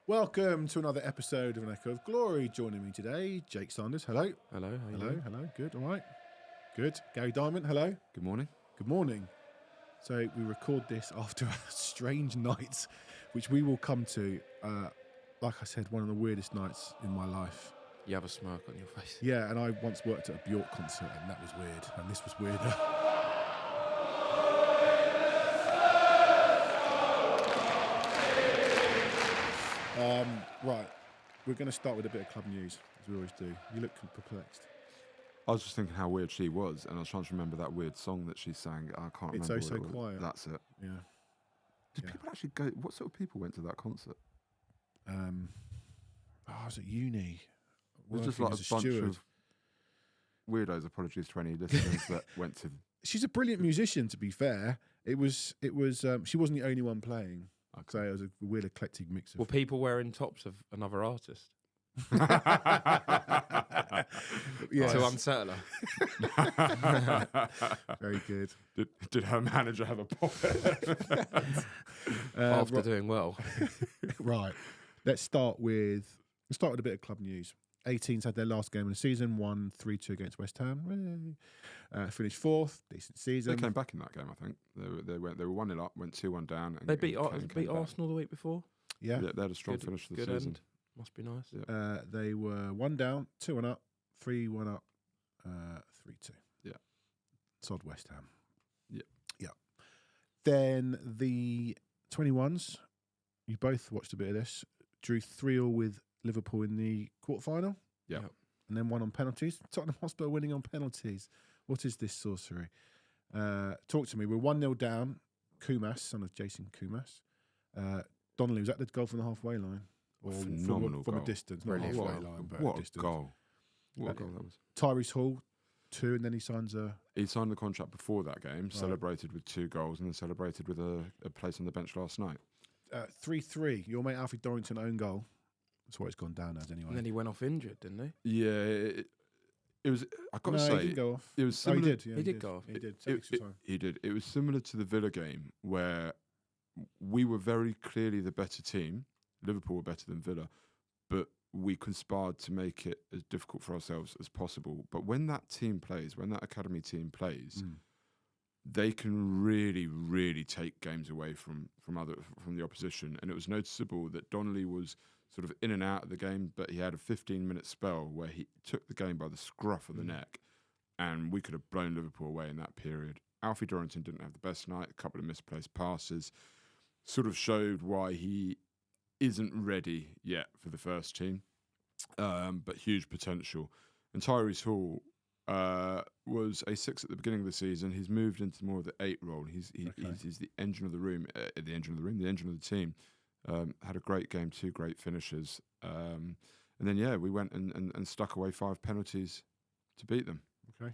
Welcome to another episode of An Echo of Glory. Joining me today, Jake Sanders. Hello. Hello. How you doing? Hello. Good. All right. Good. Gary Diamond. Hello. Good morning. Good morning. So we record this after a strange night, which we will come to. Like I said, one of the weirdest nights in my life. You have a smirk on your face. Yeah, and I once worked at a Bjork concert, and that was weird, and this was weirder. Right, we're going to start with a bit of club news, as we always do. You look perplexed. I was just thinking how weird she was, and I was trying to remember that weird song that she sang. I can't remember. It's what So it was. Quiet. That's it. Yeah. Did people actually go? What sort of people went to that concert? I was at uni. It was just working like as a bunch steward. of weirdos. Apologies to any listeners that went to. She's a brilliant musician, to be fair. It was. She wasn't the only one playing. So it was a weird eclectic mix of. Were people wearing tops of another artist? Yes. To unsettle her. Very good. Did her manager have a pocket? After doing well. Right. Let's start with a bit of club news. 18s had their last game of the season, won 3-2 against West Ham. Finished fourth, decent season. They came back in that game. I think they were 1-0 up, went 2-1 down. And They beat came back. Arsenal the week before. Yeah. Yeah, they had a strong finish to the Good season. end. Must be nice. Yeah. They were 1 down, 2-1 up, 3-1 up, 3-2. Yeah. Sod West Ham. Yeah. Yeah. Then the 21s, you both watched a bit of this, drew 3-3 with Liverpool in the quarterfinal. Yeah. Yep. And then won on penalties. Tottenham Hotspur winning on penalties. What is this sorcery? Talk to me. We're 1-0 down. Kumas, son of Jason Kumas. Donnelly, was that the goal from the halfway line? Or Phenomenal from goal. a distance? Not Brilliant. halfway What line, but what a a distance. goal! What a goal that was. Tyrese Hall, 2, and then he signs a... He signed the contract before that game, celebrated with 2 goals, and then celebrated with a place on the bench last night. 3-3. Your mate Alfie Dorrington own goal. That's what it's gone down as anyway. And then he went off injured, didn't he? Yeah, it was. I got to he say, didn't go off. it was Oh, he similar. did. Yeah, He did go off. He did. Extra time. He did. It was similar to the Villa game where we were very clearly the better team. Liverpool were better than Villa, but we conspired to make it as difficult for ourselves as possible. But when that team plays, when that academy team plays, they can really, really take games away from the opposition. And it was noticeable that Donnelly was sort of in and out of the game, but he had a 15-minute spell where he took the game by the scruff of the neck, and we could have blown Liverpool away in that period. Alfie Dorrington didn't have the best night, a couple of misplaced passes, sort of showed why he isn't ready yet for the first team, but huge potential. And Tyrese Hall was a 6 at the beginning of the season. He's moved into more of the 8 role. He's the engine of the room, the engine of the team. Had a great game, 2 great finishes. And then, we went and stuck away 5 penalties to beat them. Okay.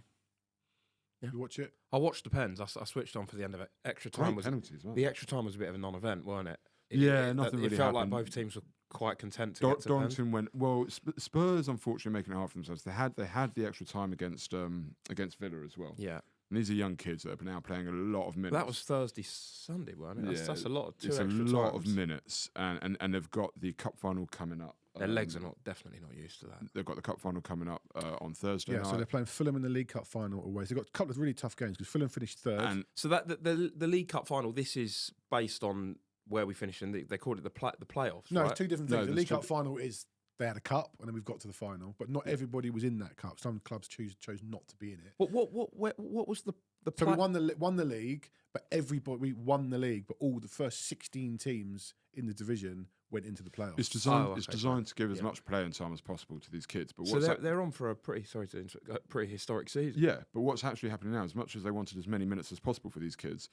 Yeah. You watch it? I watched the pens. I switched on for the end of it. Extra time was penalties, well. the extra time was a bit of a non-event, weren't it? Nothing really It felt happened. like both teams were quite content to get to pens. Dorrington went well. Spurs, unfortunately, making it hard for themselves. They had the extra time against Villa as well. Yeah. And these are young kids that are now playing a lot of minutes. That was Thursday, Sunday, wasn't it? That's a lot. It's a lot of minutes, and they've got the cup final coming up. Their legs are definitely not used to that. They've got the cup final coming up on Thursday night. So they're playing Fulham in the League Cup final away. So they've got a couple of really tough games because Fulham finished 3rd. And So that the League Cup final, this is based on where we finished in they called it the playoffs. No, right? it's 2 different No, things. The there's League two Cup final is they had a cup and then we've got to the final, but not everybody was in that cup. Some clubs chose not to be in it. What was the So we won the league, but everybody won the league, but all the first 16 teams in the division went into the playoffs. it's designed. Oh, It's okay, designed to give as Yeah. much playing time as possible to these kids. But So what's they're on for a pretty historic season. yeah, but what's actually happening now? As much as they wanted as many minutes as possible for these kids,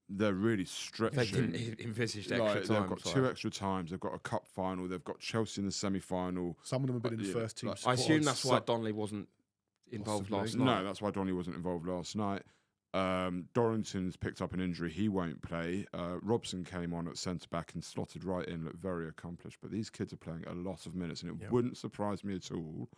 they're really stretching. They didn't envisage extra Like, time. they've got 2 extra times. They've got a cup final. They've got Chelsea in the semi-final. Some of them have been in the Yeah, first team. like- I assume squads. that's why Donnelly wasn't involved Possibly. last No, night. that's why Donny wasn't involved last night. Dorrington's picked up an injury. He won't play. Robson came on at centre-back and slotted right in, looked very accomplished. But these kids are playing a lot of minutes, and it wouldn't surprise me at all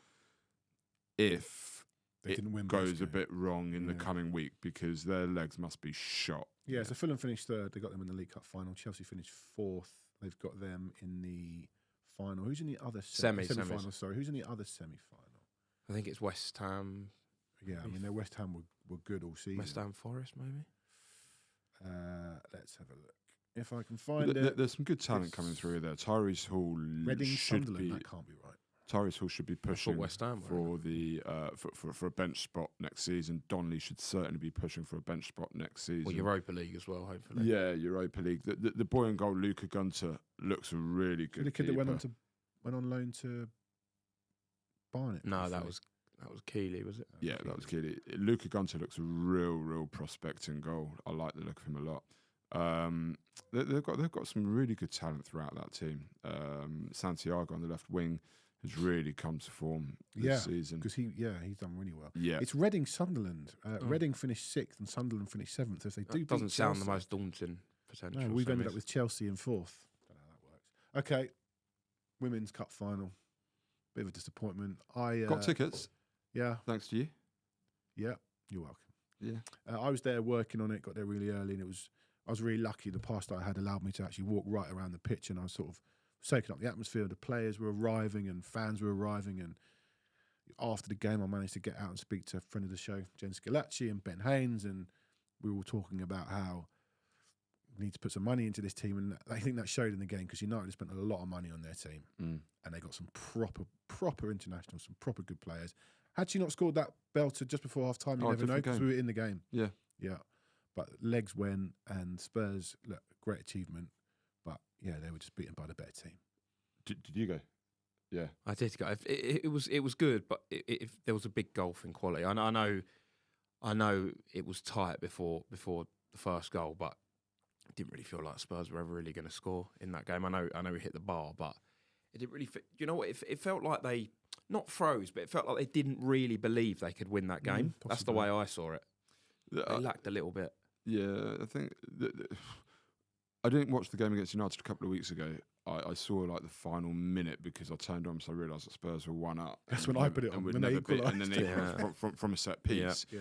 if They didn't win goes both a games. bit wrong in the Yeah. coming week, because their legs must be shot. Yeah, so Fulham finished 3rd. They got them in the League Cup final. Chelsea finished 4th. They've got them in the final. Who's in the other Semis. semi-final? Sorry, who's in the other semi-final? I think it's West Ham. Yeah, I mean, their West Ham were good all season. West Ham Forest, maybe. Let's have a look. If I can find it. There's some good talent coming through there. Tyrese Hall Reading, should Sunderland, be. that can't be right. Tyrese Hall should be pushing West Ham for the for a bench spot next season. Donnelly should certainly be pushing for a bench spot next season. Or Europa League as well, hopefully. Yeah, Europa League. The boy in goal, Luca Gunter, looks a really good. The kid that went keeper. on loan to Barnet. No, that was Keeley, was it? Yeah, that was Keeley. Luca Gunter looks a real prospect in goal. I like the look of him a lot. They've got some really good talent throughout that team. Santiago on the left wing has really come to form this season. Because he's done really well. Yeah, It's Reading Sunderland. Reading finished 6th and Sunderland finished 7th. If they do, Doesn't sound the most daunting potential. No, we've ended semis. up with Chelsea in 4th. Don't know how that works. Okay, Women's Cup final. Bit of a disappointment. I got tickets Yeah, thanks to you. yeah. You're welcome. Yeah, I was there working on it. Got there really early, and I was really lucky. The pass that I had allowed me to actually walk right around the pitch, and I was sort of soaking up the atmosphere. The players were arriving, and fans were arriving, and after the game, I managed to get out and speak to a friend of the show, Jen Scalacci and Ben Haynes, and we were all talking about how we need to put some money into this team, and I think that showed in the game because United spent a lot of money on their team, and they got some proper internationals, some proper good players. Had she not scored that belter just before half time, you never know, because we were in the game. yeah. But legs went, and Spurs, look, great achievement. But yeah, they were just beaten by the better team. Did you go? Yeah, I did go. It was good, but there was a big gulf in quality. I know it was tight before the first goal, but it didn't really feel like Spurs were ever really going to score in that game. I know we hit the bar, but it didn't really. You know what? It felt like they not froze, but it felt like they didn't really believe they could win that game. That's the way I saw it. They lacked a little bit. Yeah, I think I didn't watch the game against United a couple of weeks ago. I saw like the final minute because I turned on, so I realised that Spurs were 1-up. That's when I put it on. And they equalised. from a set piece. Yeah.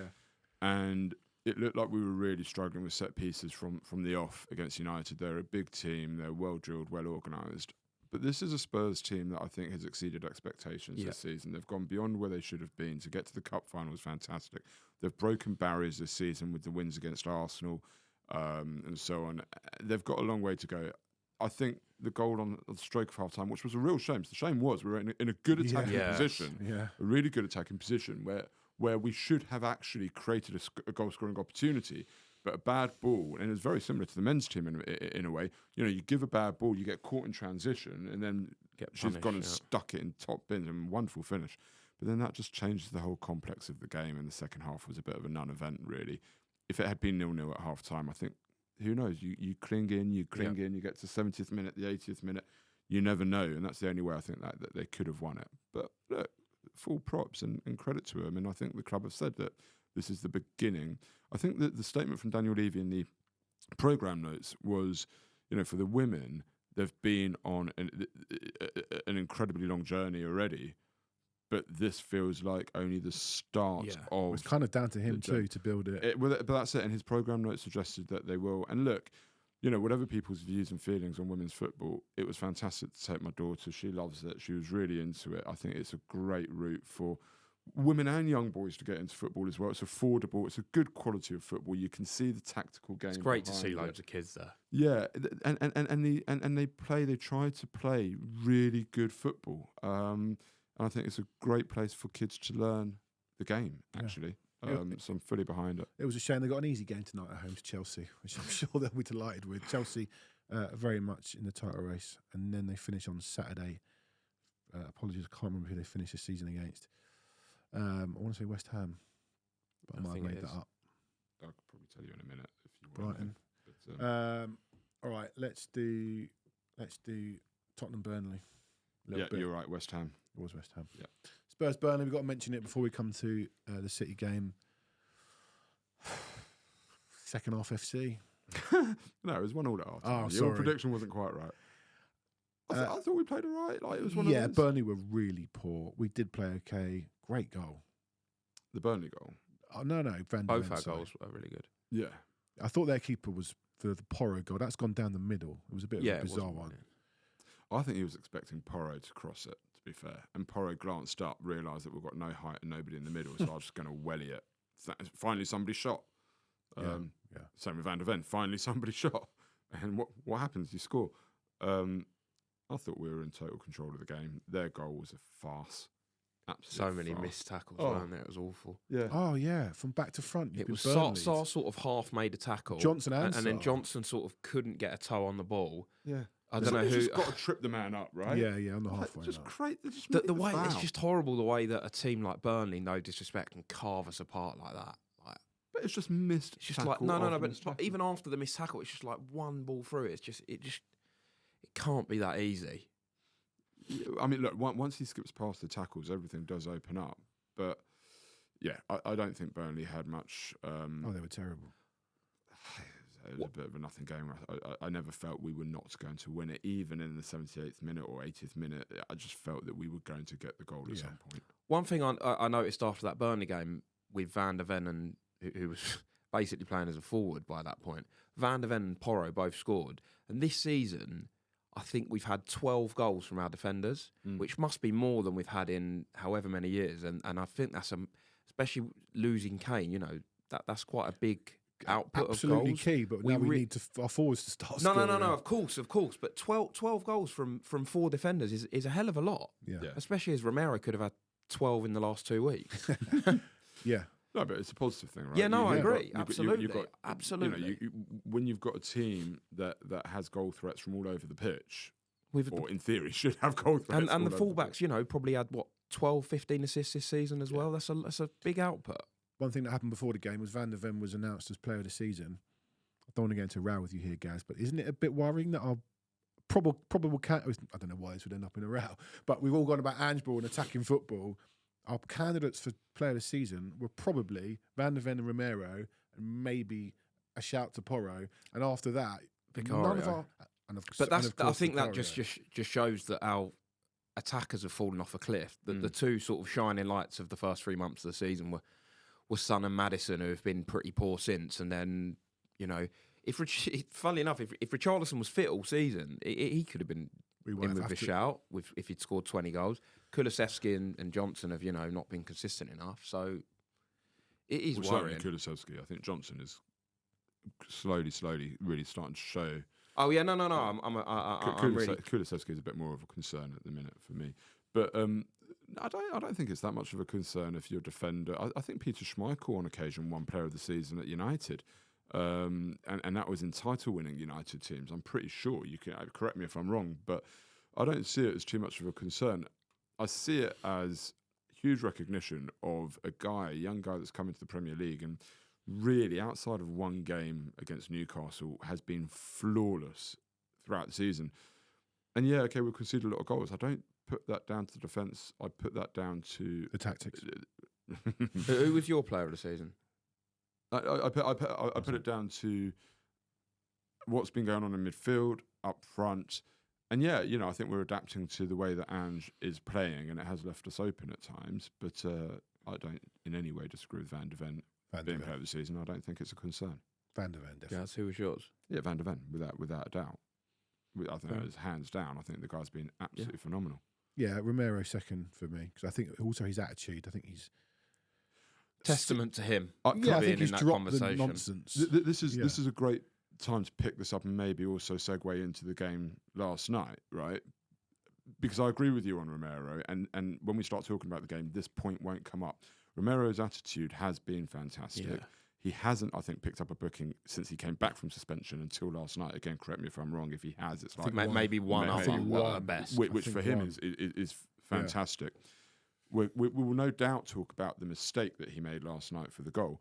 And it looked like we were really struggling with set pieces from the off against United. They're a big team. They're well drilled, well organised. But this is a Spurs team that I think has exceeded expectations this season. They've gone beyond where they should have been. To get to the cup final was fantastic. They've broken barriers this season with the wins against Arsenal and so on. They've got a long way to go. I think the goal on the stroke of half time, which was a real shame. So the shame was we were in a good attacking position, a really good attacking position where we should have actually created a goal scoring opportunity. But a bad ball, and it's very similar to the men's team in a way. You know, you give a bad ball, you get caught in transition, and then she's gone and stuck it in top bins, and wonderful finish. But then that just changes the whole complex of the game, and the second half was a bit of a non-event, really. If it had been 0-0 at half time, I think, who knows, you cling in, you get to 70th minute, the 80th minute, you never know, and that's the only way I think that they could have won it. But look, full props and credit to them, and I think the club have said that this is the beginning. I think that the statement from Daniel Levy in the programme notes was, you know, for the women, they've been on an incredibly long journey already, but this feels like only the start of... It's kind of down to him too to build it. But that's it, and his programme notes suggested that they will. And look, you know, whatever people's views and feelings on women's football, it was fantastic to take my daughter. She loves it. She was really into it. I think it's a great route for women and young boys to get into football as well. It's affordable. It's a good quality of football. You can see the tactical game. It's great to see loads of kids there. Yeah, and they try to play really good football. And I think it's a great place for kids to learn the game. Actually, so I'm fully behind it. It was a shame they got an easy game tonight at home to Chelsea, which I'm sure they'll be delighted with. Chelsea very much in the title race, and then they finish on Saturday. Apologies, I can't remember who they finished the season against. I want to say West Ham, but I might have made that up. I could probably tell you in a minute if you Brighton. Want. All right, let's do Tottenham Burnley. You're right. West Ham. It was West Ham. Yeah. Spurs Burnley. We've got to mention it before we come to the City game. Second half FC. No, it was 1-1 at half. Oh, Your prediction wasn't quite right. I thought we played all right. Like it was one of those. Burnley were really poor. We did play okay. Great goal. The Burnley goal. Oh no, Van Both our goals were really good. Yeah. I thought their keeper was the Porro goal. That's gone down the middle. It was a bit of a bizarre one. I think he was expecting Porro to cross it, to be fair. And Porro glanced up, realised that we've got no height and nobody in the middle, so I was just going to welly it. Finally, somebody shot. Same with Van der Ven. Finally, somebody shot. And what happens? You score. I thought we were in total control of the game. Their goal was a farce. Absolutely So many farce. missed tackles, weren't there? It was awful. Yeah. Oh yeah, from back to front. It was Sarr sort of half made a tackle. Johnson and then Sarr. Johnson sort of couldn't get a toe on the ball. Yeah. I don't know who. Just got to trip the man up, right? Yeah, on the halfway Just line. create The way it's just horrible the way that a team like Burnley, no disrespect, can carve us apart like that. But it's just missed. It's just like no. But even after the missed tackle, it's just like one ball through. It can't be that easy. I mean, look, once he skips past the tackles, everything does open up. But yeah, I don't think Burnley had much. They were terrible. It was a bit of a nothing game. I never felt we were not going to win it, even in the 78th minute or 80th minute. I just felt that we were going to get the goal at some point. One thing I noticed after that Burnley game with Van der Ven, and who was basically playing as a forward by that point, Van der Ven and Porro both scored. And this season, I think we've had 12 goals from our defenders, which must be more than we've had in however many years. And I think that's, especially losing Kane, that's quite a big output Absolutely of goals. key, but now we need our forwards to start No, scoring. of course. But 12 goals from 4 defenders is a hell of a lot. Yeah. Especially as Romero could have had 12 in the last 2 weeks. Yeah. No, but it's a positive thing, right? Yeah, no, I agree. Absolutely. Absolutely. When you've got a team that has goal threats from all over the pitch, With or in theory should have goal threats. And the all over fullbacks, probably had 12, 15 assists this season as well. That's a big output. One thing that happened before the game was Van der Ven was announced as player of the season. I don't want to get into a row with you here, Gaz, but isn't it a bit worrying that our probable I don't know why this would end up in a row, but we've all gone about Ange ball and attacking football. Our candidates for player of the season were probably Van der Ven and Romero, and maybe a shout to Porro. And after that, none of our. I think that just shows that our attackers have fallen off a cliff. The two sort of shining lights of the first 3 months of the season were Son and Maddison, who have been pretty poor since. And then, funnily enough, if Richarlison was fit all season, he could have been in with a shout if he'd scored 20 goals. Kulusevski and Johnson have, not been consistent enough. So it is worrying. Kulusevski, I think Johnson is slowly really starting to show. Oh yeah, no. I'm really. Kulusevski is a bit more of a concern at the minute for me, but I don't think it's that much of a concern if you're a defender. I think Peter Schmeichel on occasion won Player of the Season at United, and that was in title-winning United teams. I'm pretty sure. You can correct me if I'm wrong, but I don't see it as too much of a concern. I see it as huge recognition of a young guy that's come into the Premier League and really, outside of one game against Newcastle, has been flawless throughout the season. And yeah, okay, we've conceded a lot of goals. I don't put that down to the defence. I put that down to the tactics. Who was your player of the season? I put it down to what's been going on in midfield, up front. And yeah, I think we're adapting to the way that Ange is playing, and it has left us open at times. But I don't in any way disagree with Van der Ven being player of the season. I don't think it's a concern. Van der Ven, definitely. Yes, who was yours? Yeah, Van der Ven, without a doubt. I think that was hands down. I think the guy's been absolutely phenomenal. Yeah, Romero second for me, because I think also his attitude. I think he's testament to him. I think he's dropped the nonsense. This is a great time to pick this up and maybe also segue into the game last night, right? Because I agree with you on Romero, and when we start talking about the game, this point won't come up. Romero's attitude has been fantastic. Yeah. He hasn't, I think, picked up a booking since he came back from suspension until last night. Again, correct me if I'm wrong. If he has, it's like maybe one at best, which for him is fantastic. We will no doubt talk about the mistake that he made last night for the goal.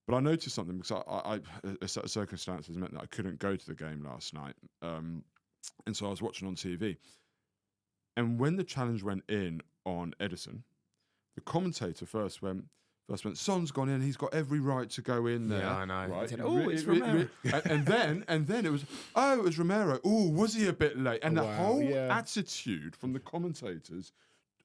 But I noticed something because a set of circumstances meant that I couldn't go to the game last night, and so I was watching on TV. And when the challenge went in on Edison, the commentator first went, Son's gone in. He's got every right to go in there. Yeah, I know. Right? Said, it's Romero. and then it was, it was Romero. Oh, was he a bit late? And the whole attitude from the commentators,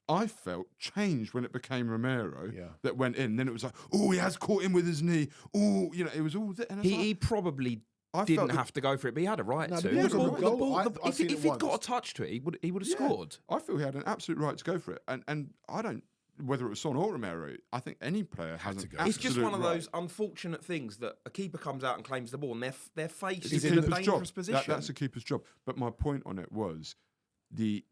I felt, changed when it became Romero that went in. Then it was like, he has caught him with his knee. It was all that. He probably didn't have to go for it, but he had a right No, to. the ball's on the The goal. ball- I've seen it if he'd got a once. touch to it, he would have scored. I feel he had an absolute right to go for it, and I don't. Whether it was Son or Romero, I think any player has an go. absolute It's just one of right. those unfortunate things that a keeper comes out and claims the ball, and their face It's is the in a keeper's dangerous job. position. That's a keeper's job. But my point on it was the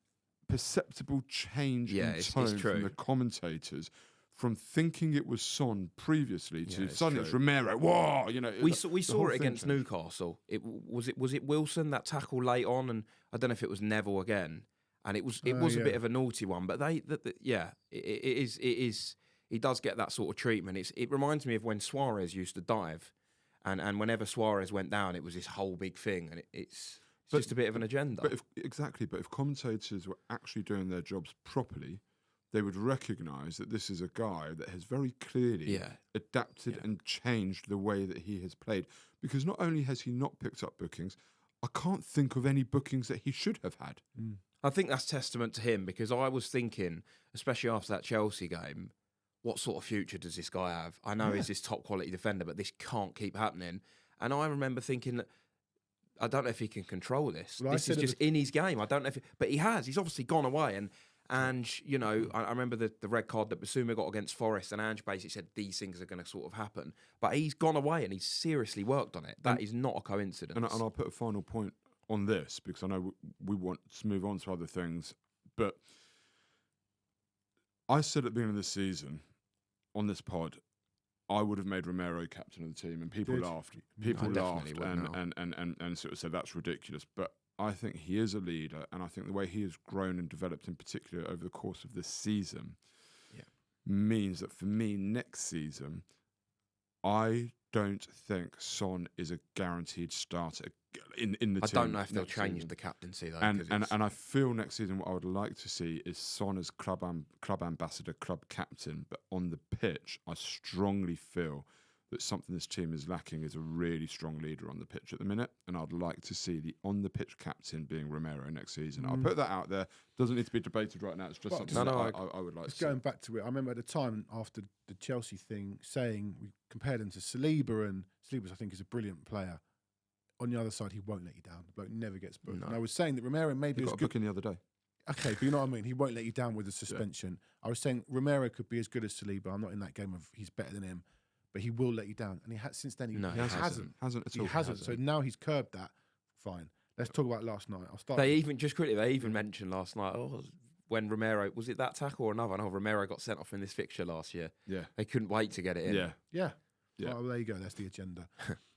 perceptible change Yeah, in it's tone true. from the commentators, from thinking it was Son previously to Yeah, it's suddenly it's true. Romero. Whoa, you know. We the- saw the it whole thing against changed. Newcastle. Was it Wilson that tackle late on, and I don't know if it was Neville again, and it was a yeah. bit of a naughty one. But it is. He does get that sort of treatment. It reminds me of when Suarez used to dive, and whenever Suarez went down, it was this whole big thing, and it's just a bit of an agenda. But if commentators were actually doing their jobs properly, they would recognise that this is a guy that has very clearly adapted and changed the way that he has played. Because not only has he not picked up bookings, I can't think of any bookings that he should have had. I think that's testament to him, because I was thinking, especially after that Chelsea game, what sort of future does this guy have? I know he's this top quality defender, but this can't keep happening. And I remember thinking that I don't know if he can control this. Well, This is just in his game. I don't know but he has. He's obviously gone away. And you know, I remember the red card that Basuma got against Forest, and Ange basically said these things are going to sort of happen. But he's gone away and he's seriously worked on it. That is not a coincidence. And I'll put a final point on this, because I know we want to move on to other things. But I said at the beginning of the season on this pod, I would have made Romero captain of the team, and people laughed. People laughed and sort of said that's ridiculous. But I think he is a leader, and I think the way he has grown and developed, in particular over the course of this season, means that for me next season, I don't think Son is a guaranteed starter in the team. I don't know if they'll next change season. the captaincy though. And I feel next season what I would like to see is Son as club ambassador, club captain. But on the pitch, I strongly feel that something this team is lacking is a really strong leader on the pitch at the minute. And I'd like to see the on-the-pitch captain being Romero next season. I'll put that out there. Doesn't need to be debated right now. It's just something that I would like to see. Going back to it, I remember at the time after the Chelsea thing saying we compared him to Saliba, and Saliba, I think, is a brilliant player. On the other side, he won't let you down. The bloke never gets booked. No. And I was saying that Romero maybe He is got a good. booking the other day. Okay, but you know what I mean? He won't let you down with a suspension. I was saying Romero could be as good as Saliba. I'm not in that game of he's better than him, but he will let you down. And he has since then. He hasn't. Hasn't at all. He hasn't. So now he's curbed that. Fine. Let's talk about last night. I'll start. They even mentioned last night. When Romero, was it that tackle or another? No, Romero got sent off in this fixture last year. Yeah. They couldn't wait to get it in. Yeah. Yeah. Yeah. Well, there you go. That's the agenda.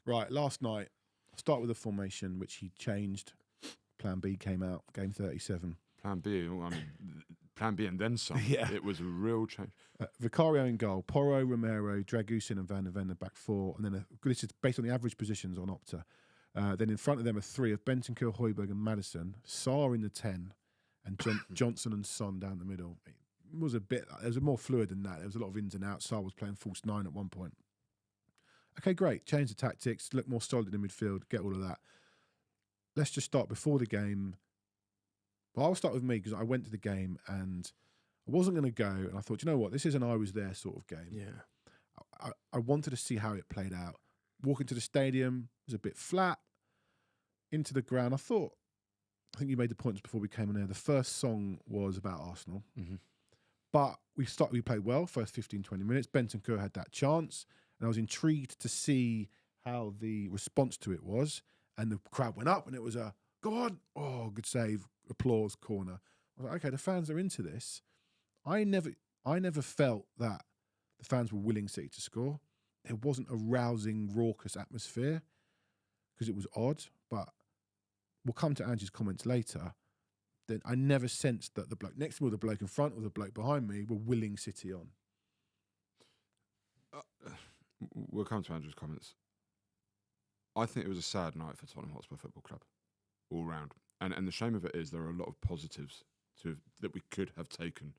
Right. Last night, I'll start with the formation, which he changed. Plan B came out, game 37. Plan B, I mean, Plan B and then some. Yeah. It was a real change. Vicario in goal, Porro, Romero, Dragusin and Van der Ven back four. And then this is based on the average positions on Opta. Then in front of them are three of Bentancur, Højbjerg and Maddison. Sarr in the 10 and Johnson and Son down the middle. It was it was more fluid than that. There was a lot of ins and outs. Sarr was playing false 9 at one point. Okay, great. Change the tactics, look more solid in midfield, get all of that. Let's just start before the game. Well, I'll start with me because I went to the game and I wasn't going to go. And I thought, you know what? This is an I was there sort of game. Yeah. I wanted to see how it played out. Walking to the stadium was a bit flat. Into the ground, I think you made the points before we came on there. The first song was about Arsenal. Mm-hmm. But we played well, first 15, 20 minutes. Bentancur had that chance. And I was intrigued to see how the response to it was. And the crowd went up and it was a, go on. Oh, good save. Applause corner. I was like, okay, the fans are into this. I never felt that the fans were willing City to score. There wasn't a rousing, raucous atmosphere because it was odd. But we'll come to Ange's comments later. Then I never sensed that the bloke next to me or the bloke in front or the bloke behind me were willing City on. We'll come to Andrew's comments. I think it was a sad night for Tottenham Hotspur Football Club, all round. And the shame of it is there are a lot of positives that we could have taken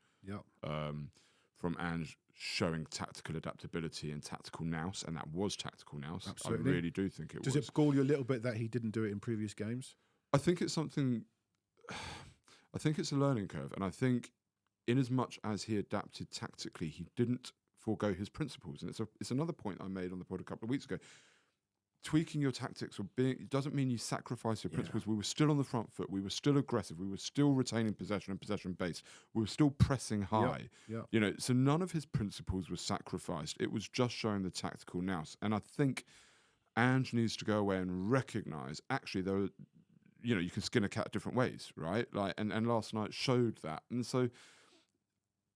from Ange showing tactical adaptability and tactical nous, and that was tactical nous. Absolutely. I really do think it was. Does it gall you a little bit that he didn't do it in previous games? I think it's something. I think it's a learning curve, and I think, in as much as he adapted tactically, he didn't forego his principles. And it's another point I made on the pod a couple of weeks ago. tweaking your tactics or it doesn't mean you sacrifice your principles. We were still on the front foot. We were still aggressive. We were still retaining possession and possession base. We were still pressing high. Yeah. So none of his principles were sacrificed. It was just showing the tactical nous. And I think Ange needs to go away and recognise actually there were, you can skin a cat different ways, right? Like, and last night showed that. And so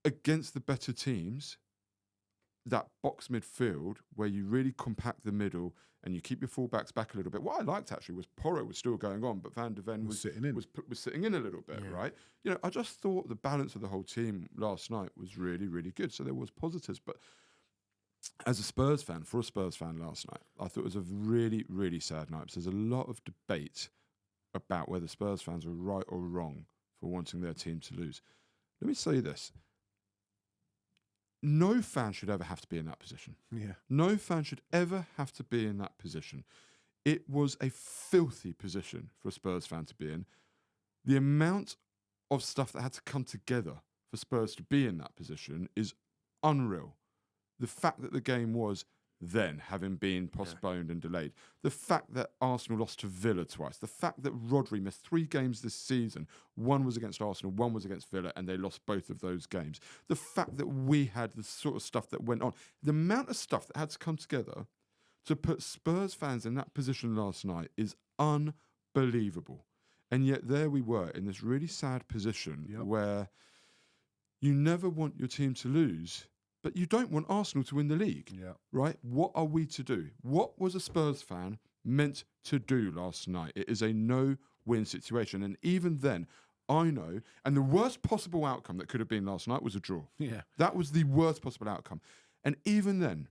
against the better teams, that box midfield where you really compact the middle and you keep your fullbacks back a little bit. What I liked actually was Porro was still going on, but Van de Ven was sitting in a little bit, right? I just thought the balance of the whole team last night was really, really good. So there was positives, but as a Spurs fan, for a Spurs fan last night, I thought it was a really, really sad night. So there's a lot of debate about whether Spurs fans are right or wrong for wanting their team to lose. Let me say this. No fan should ever have to be in that position. Yeah. No fan should ever have to be in that position. It was a filthy position for a Spurs fan to be in. The amount of stuff that had to come together for Spurs to be in that position is unreal. The fact that the game was then having been postponed and delayed. The fact that Arsenal lost to Villa twice. The fact that Rodri missed 3 games this season. 1 was against Arsenal, 1 was against Villa, and they lost both of those games. The fact that we had the sort of stuff that went on. The amount of stuff that had to come together to put Spurs fans in that position last night is unbelievable. And yet there we were in this really sad position where you never want your team to lose, but you don't want Arsenal to win the league, right? What are we to do? What was a Spurs fan meant to do last night? It is a no-win situation. And even then, I know, and the worst possible outcome that could have been last night was a draw. Yeah. That was the worst possible outcome. And even then,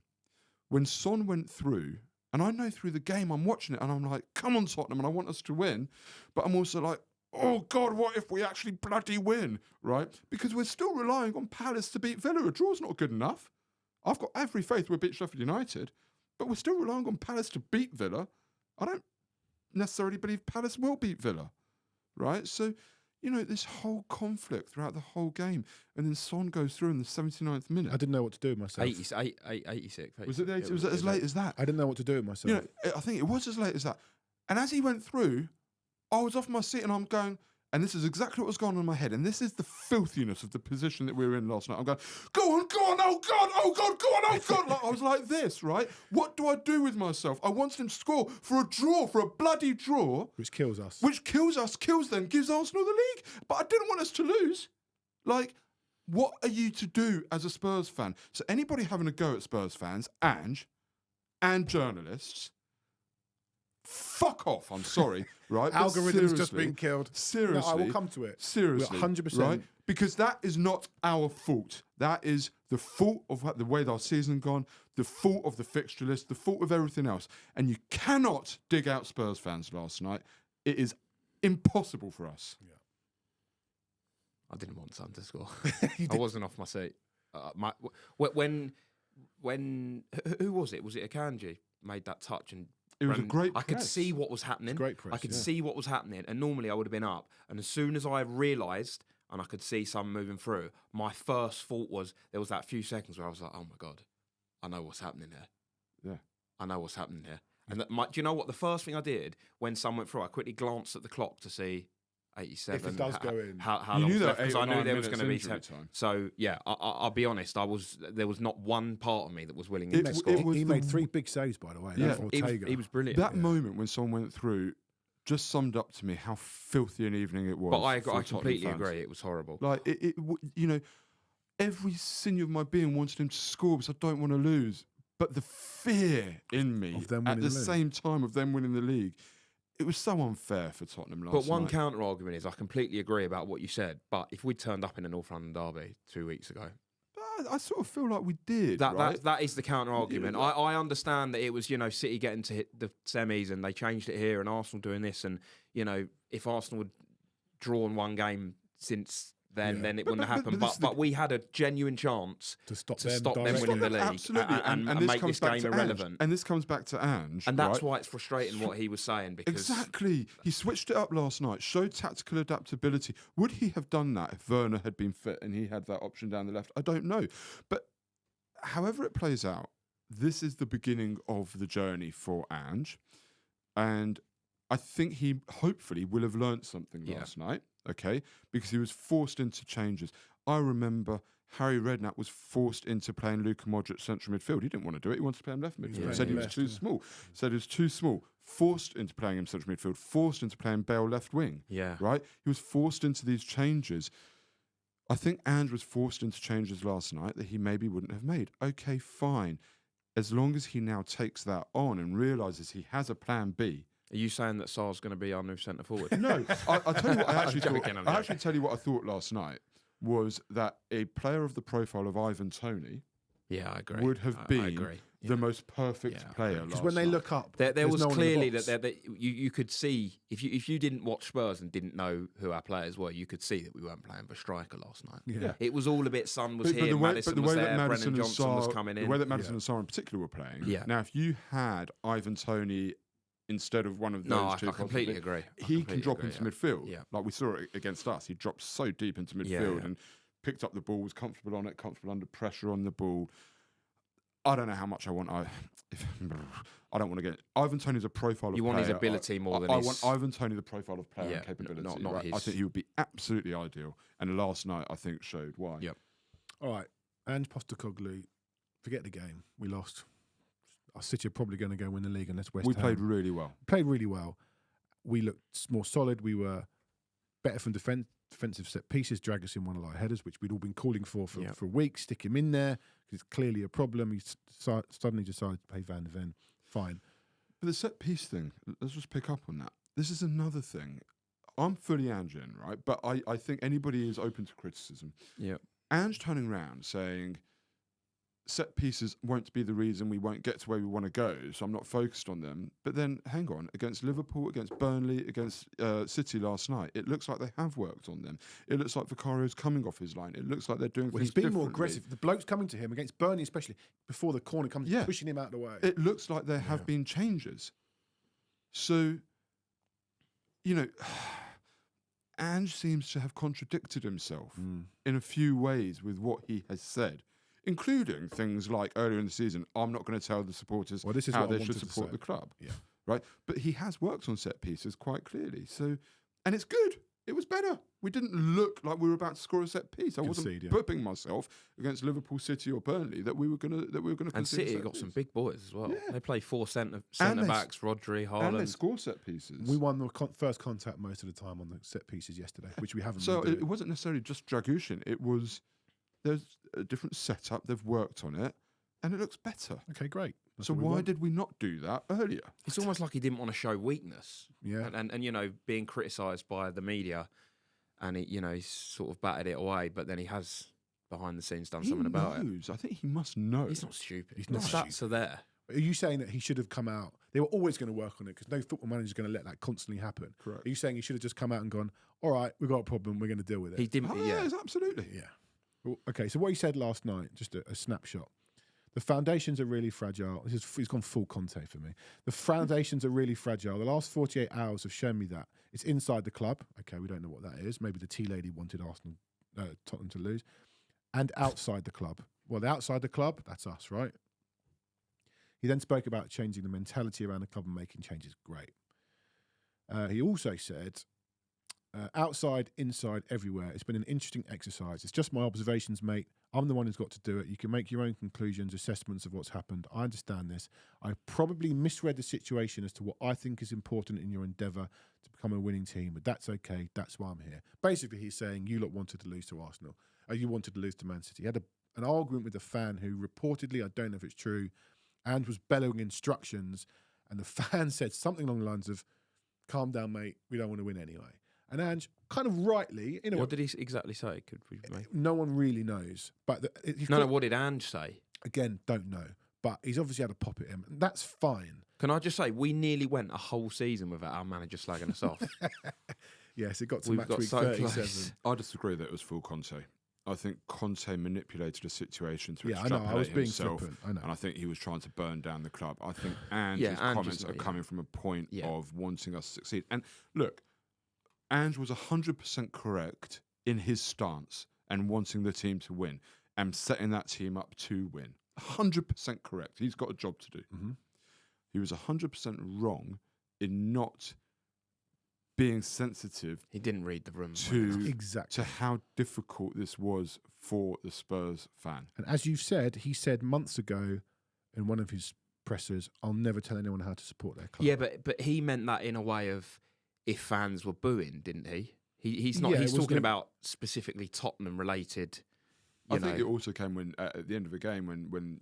when Son went through, and I know through the game, I'm watching it, and I'm like, come on, Tottenham, and I want us to win. But I'm also like, oh, God, what if we actually bloody win, right? Because we're still relying on Palace to beat Villa. A draw's not good enough. I've got every faith we'll beat Sheffield United, but we're still relying on Palace to beat Villa. I don't necessarily believe Palace will beat Villa, right? So, this whole conflict throughout the whole game. And then Son goes through in the 79th minute. I didn't know what to do with myself. 86. Was it as late as that? I didn't know what to do with myself. I think it was as late as that. And as he went through, I was off my seat and I'm going, and this is exactly what was going on in my head. And this is the filthiness of the position that we were in last night. I'm going, go on, oh God, go on, oh God. Like, I was like this, right? What do I do with myself? I wanted him to score for a draw, for a bloody draw. Which kills us. Which kills them, gives Arsenal the league. But I didn't want us to lose. Like, what are you to do as a Spurs fan? So anybody having a go at Spurs fans, Ange, and journalists, fuck off, I'm sorry, right? Algorithm's just been killed. Seriously. No, I will come to it. Seriously. 100%. Right? Because that is not our fault. That is the fault of the way our season gone, the fault of the fixture list, the fault of everything else. And you cannot dig out Spurs fans last night. It is impossible for us. Yeah. I didn't want Son to score. I wasn't off my seat. When who was it? Was it Akanji made that touch and it was a great press. I could see what was happening. Great press, I could see what was happening, and normally I would have been up. And as soon as I realised and I could see some moving through, my first thought was there was that few seconds where I was like, "Oh my God, I know what's happening here. Yeah, I know what's happening here." And do you know what? The first thing I did when some went through, I quickly glanced at the clock to see 87. If it does go in, how you long knew that left, because I knew there was going to be 10. Time. So yeah, I'll be honest. There was not one part of me that was willing It- to score. he made 3 big saves, by the way. Yeah. Ortega. He was brilliant. That moment when someone went through just summed up to me how filthy an evening it was. But I for Tottenham completely fans. agree. It was horrible. Like every sinew of my being wanted him to score because I don't want to lose. But the fear in me Of them at winning the the league. same time of them winning the league, it was so unfair for Tottenham last But one night. counter argument is I completely agree about what you said. But if we turned up in a North London derby 2 weeks ago, I sort of feel like we did. right? that is the counter argument. I understand that it was City getting to hit the semis and they changed it here, and Arsenal doing this, and if Arsenal had drawn one game since then it wouldn't have happened. But we had a genuine chance to stop to them stop them directly. winning the league Absolutely. and this make comes this back game to irrelevant. Ange. And this comes back to Ange. And that's right? why it's frustrating what he was saying, because Exactly. He switched it up last night, showed tactical adaptability. Would he have done that if Werner had been fit and he had that option down the left? I don't know. But however it plays out, this is the beginning of the journey for Ange, and I think he hopefully will have learnt something last night, okay? Because he was forced into changes. I remember Harry Redknapp was forced into playing Luka Modric central midfield. He didn't want to do it. He wanted to play him left midfield. He said he was too small. Said he was too small. Forced into playing him central midfield. Forced into playing Bale left wing. Yeah. Right? He was forced into these changes. I think Ange was forced into changes last night that he maybe wouldn't have made. Okay, fine. As long as he now takes that on and realises he has a plan B. Are you saying that Sar's going to be our new centre forward? No, I'll tell you what I actually I'm thought. joking, I'm I'll joking. actually tell you what I thought last night was that a player of the profile of Ivan Toney Yeah, I agree. would have I been agree. the most perfect player Because last when they night. look up, There there's was no one in the clearly box. that you could see if you didn't watch Spurs and didn't know who our players were, you could see that we weren't playing for striker last night. Yeah. It was all a bit. Son was But here, the way, Maddison but the was way there, that Maddison Brennan and Johnson was Sarr, coming in. the way that Maddison and Sarr in particular were playing. Yeah. Now, if you had Ivan Toney instead of one of those No, I two, completely agree. I He can completely drop agree, into yeah. midfield. Yeah. Like we saw it against us. He dropped so deep into midfield and picked up the ball, was comfortable on it, comfortable under pressure on the ball. I don't know how much I want. I don't want to get. Ivan Toney's a profile of You player. want his ability more than I his. want Ivan Toney the profile of player Yeah, and capability. not right? I his. think he would be absolutely ideal. And last night, I think, showed why. Yep. All right, Ange Postecoglou, forget the game. We lost. Our City are probably going to go win the league unless West We Ham. played really well. Played really well. We looked more solid. We were better from defensive set pieces, drag us in one of our headers, which we'd all been calling for weeks. Stick him in there because it's clearly a problem. He suddenly decided to play Van de Ven. Fine. But the set piece thing, let's just pick up on that. This is another thing. I'm fully Ange in, right? But I think anybody is open to criticism. Yeah. Ange turning around saying set pieces won't be the reason we won't get to where we want to go, so I'm not focused on them. But then, hang on, against Liverpool, against Burnley, against City last night, it looks like they have worked on them. It looks like Vicario's coming off his line. It looks like they're doing Well, things he's been more differently. aggressive. The bloke's coming to him against Burnley, especially before the corner comes, pushing him out of the way. It looks like there have been changes. So, you know, Ange seems to have contradicted himself in a few ways with what he has said, including things like earlier in the season, I'm not going to tell the supporters This is how what I they should wanted to support say. the club. Yeah. Right? But he has worked on set pieces quite clearly. So, and it's good. It was better. We didn't look like we were about to score a set piece. I wasn't Concede, yeah. burping myself against Liverpool, City, or Burnley that we were going to. And City got some big boys as well. Yeah. They play four centre they backs, Rodri, and they Haaland. score set pieces. We won the first contact most of the time on the set pieces yesterday, which we haven't So been doing. it wasn't necessarily just Dragushin. It was there's a different setup. They've worked on it, and it looks better. Okay, great. That's So what we why want. did we not do that earlier? It's almost like he didn't want to show weakness. Yeah. And you know, being criticised by the media, and he, you know, he's sort of batted it away, but then he has behind the scenes done something about it. knows. I think he must know. He's not stupid. He's not The stats are there. Are you saying that he should have come out? They were always going to work on it because no football manager is going to let that constantly happen. Correct. Are you saying he should have just come out and gone, all right, we've got a problem, we're going to deal with it? He didn't. Oh, yeah. yes, absolutely. Yeah. Well, okay, so what he said last night, just a snapshot. The foundations are really fragile. He's gone full Conte for me. The foundations are really fragile. The last 48 hours have shown me that. It's inside the club. Okay, we don't know what that is. Maybe the tea lady wanted Tottenham to lose. And outside the club. Well, the outside the club, that's us, right? He then spoke about changing the mentality around the club and making changes. Great. He also said, outside, inside, everywhere. It's been an interesting exercise. It's just my observations, mate. I'm the one who's got to do it. You can make your own conclusions, assessments of what's happened. I understand this. I probably misread the situation as to what I think is important in your endeavour to become a winning team, but that's okay. That's why I'm here. Basically, he's saying you lot wanted to lose to Arsenal. You wanted to lose to Man City. He had an argument with a fan who reportedly, I don't know if it's true, and was bellowing instructions, and the fan said something along the lines of, calm down, mate, we don't want to win anyway. And Ange, kind of rightly, in a way, What did he exactly say? Could we make? no one really knows. But No. What did Ange say? again, don't know. But he's obviously had a pop at him. And that's fine. Can I just say we nearly went a whole season without our manager slagging us off. Yes, it got to We've match got week so 37. close. I disagree that it was full Conte. I think Conte manipulated a situation to Yeah, I extrapolate know. I was being himself, flippant. I know. and I think he was trying to burn down the club. I think Ange's Ange comments is- are yeah. coming from a point Yeah. of wanting us to succeed. And look, Ange was 100% correct in his stance and wanting the team to win and setting that team up to win. 100% correct. He's got a job to do. Mm-hmm. He was 100% wrong in not being sensitive He didn't read the room. to how difficult this was for the Spurs fan. And as you've said, he said months ago in one of his pressers, "I'll never tell anyone how to support their club." Yeah, but he meant that in a way of if fans were booing, didn't he? He's not. Yeah, He's it was talking about specifically Tottenham related. I think it also came when at the end of the game when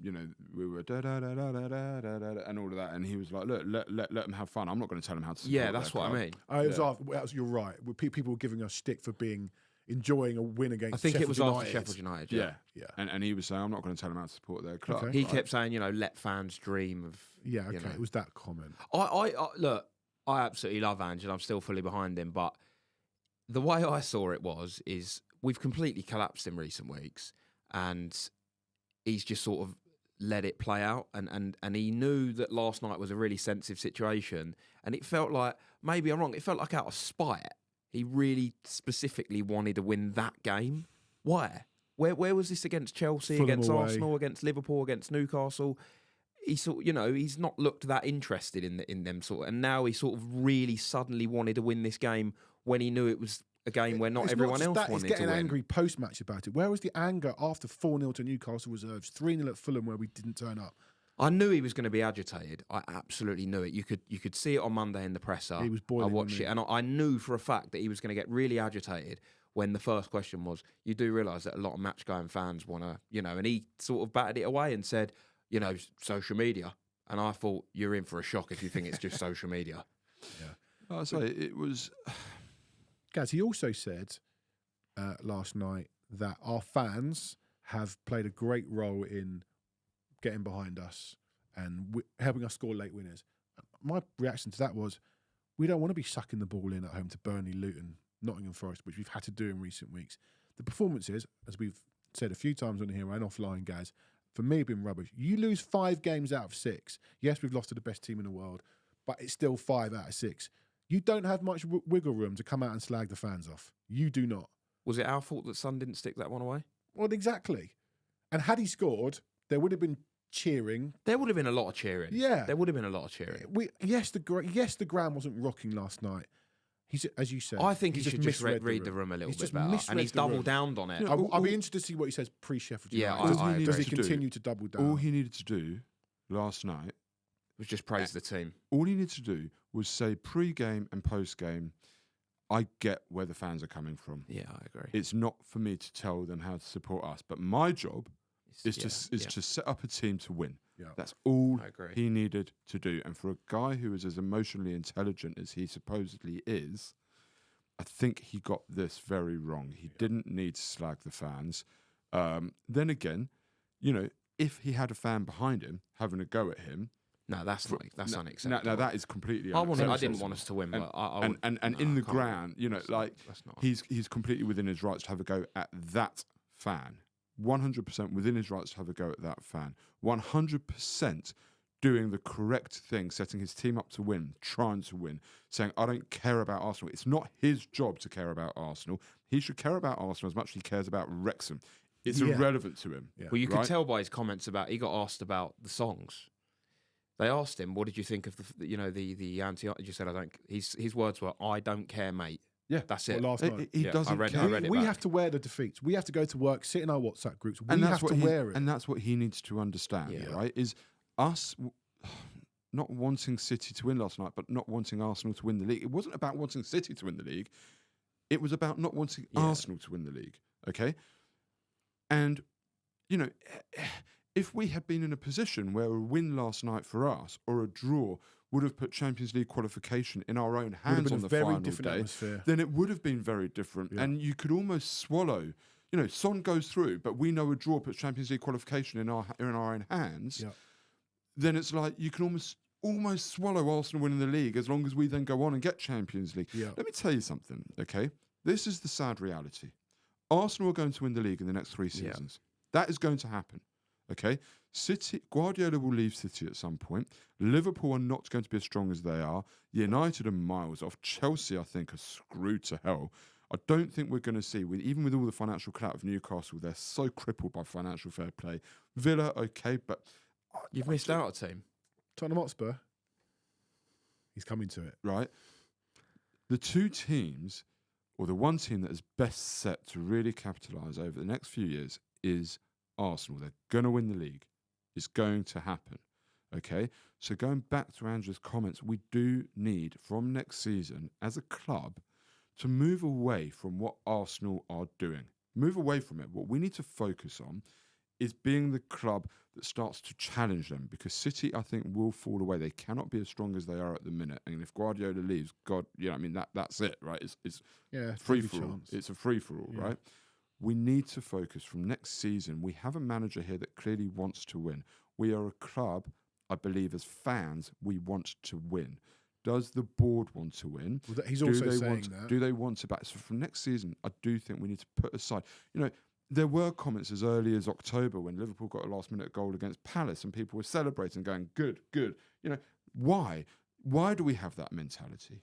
we were da da da da da da da da and all of that, and he was like, "Look, let them have fun. I'm not going to tell them how to support Yeah, that's their what club." I mean. You're right. People were giving us stick for enjoying a win against. I think Sheffield it was United. after Sheffield United. Yeah. Yeah. And he was saying, "I'm not going to tell them how to support their club." Okay. He kept saying, let fans dream of. Yeah, okay. you know. It was that comment. I look. I absolutely love Ange, and I'm still fully behind him. But the way I saw it is we've completely collapsed in recent weeks, and he's just sort of let it play out. And he knew that last night was a really sensitive situation, and it felt like, maybe I'm wrong, it felt like out of spite, he really specifically wanted to win that game. Why? Where was this against Chelsea, Fulham against away. Arsenal, against Liverpool, against Newcastle? He sort, he's not looked that interested in them sort, and now he sort of really suddenly wanted to win this game when he knew it was a game where not It's everyone just else that, wanted he's getting to win. angry post-match about it. Where was the anger after 4-0 to Newcastle reserves, 3-0 at Fulham where we didn't turn up? I knew he was going to be agitated. I absolutely knew it. You could see it on Monday in the presser. He was boiling, I watched wasn't it, and I knew for a fact that he was going to get really agitated when the first question was, "You do realise that a lot of match-going fans want to, and he sort of batted it away and said, social media." And I thought, you're in for a shock if you think it's just social media. Yeah. I'd say it was. Gaz, he also said last night that our fans have played a great role in getting behind us and helping us score late winners. My reaction to that was, we don't want to be sucking the ball in at home to Burnley, Luton, Nottingham Forest, which we've had to do in recent weeks. The performances, as we've said a few times on here and offline, Gaz, for me have been rubbish. You lose 5 games out of 6. Yes, we've lost to the best team in the world, but it's still 5 out of 6. You don't have much wiggle room to come out and slag the fans off. You do not. Was it our fault that Son didn't stick that one away? Well, exactly. And had he scored, there would have been cheering. There would have been a lot of cheering. Yeah. There would have been a lot of cheering. The ground wasn't rocking last night. He's, as you said, I think he he's should just read the room a little He's bit just better. And misread he's the room. doubled down on it. You know, I'll be interested to see what he says pre-Sheffield Yeah, United. I Does he agree. continue to double down? All he needed to do last night, It was just praise the team. all he needed to do was say pre-game and post-game, I get where the fans are coming from. Yeah, I agree. It's not for me to tell them how to support us, but my job is to set up a team to win. Yeah. That's all I agree. he needed to do. And for a guy who is as emotionally intelligent as he supposedly is, I think he got this very wrong. He didn't need to slag the fans. Then again, if he had a fan behind him having a go at him, No, that's unacceptable. no, that is completely I unacceptable. didn't want us to win, but And in the ground, that's not. he's completely within his rights to have a go at that fan. 100% within his rights to have a go at that fan. 100% doing the correct thing, setting his team up to win, trying to win, saying, I don't care about Arsenal. It's not his job to care about Arsenal. He should care about Arsenal as much as he cares about Wrexham. It's irrelevant to him. Yeah. Well, you could tell by his comments he got asked about the songs. They asked him, "What did you think of the anti?" He just said, "I don't." His words were, "I don't care, mate." Yeah, That's it. Last night. He Yeah, doesn't I read care. it We back. have to wear the defeats. We have to go to work, sit in our WhatsApp groups. We And have that's to what wear it. And that's what he needs to understand, Yeah. right? Is us not wanting City to win last night, but not wanting Arsenal to win the league. It wasn't about wanting City to win the league. It was about not wanting Arsenal to win the league. Okay? And, if we had been in a position where a win last night for us or a draw would have put Champions League qualification in our own hands on the final day, atmosphere. then it would have been very different. Yeah. And you could almost swallow, Son goes through, but we know a draw puts Champions League qualification in our own hands. Yeah. Then it's like you can almost swallow Arsenal winning the league as long as we then go on and get Champions League. Yeah. Let me tell you something, okay? This is the sad reality. Arsenal are going to win the league in the next 3 seasons. That is going to happen. Okay, Guardiola will leave City at some point. Liverpool are not going to be as strong as they are. United are miles off. Chelsea, I think, are screwed to hell. I don't think we're going to see, even with all the financial clout of Newcastle, they're so crippled by financial fair play. Villa, okay, but You've missed out a team. Tottenham Hotspur. He's coming to it. right? The two teams, or the one team that is best set to really capitalise over the next few years is Arsenal. They're going to win the league. It's going to happen. Okay? So going back to Ange's comments, we do need, from next season, as a club, to move away from what Arsenal are doing. Move away from it. What we need to focus on is being the club that starts to challenge them, because City, I think, will fall away. They cannot be as strong as they are at the minute. And if Guardiola leaves, God, I mean, that's it, right? It's free for all. It's a free for all, right? We need to focus from next season. We have a manager here that clearly wants to win. We are a club, I believe, as fans, we want to win. Does the board want to win? Well, he's also saying that. Do they want to back? So from next season, I do think we need to put aside, there were comments as early as October when Liverpool got a last-minute goal against Palace and people were celebrating, going, good. Why? Why do we have that mentality?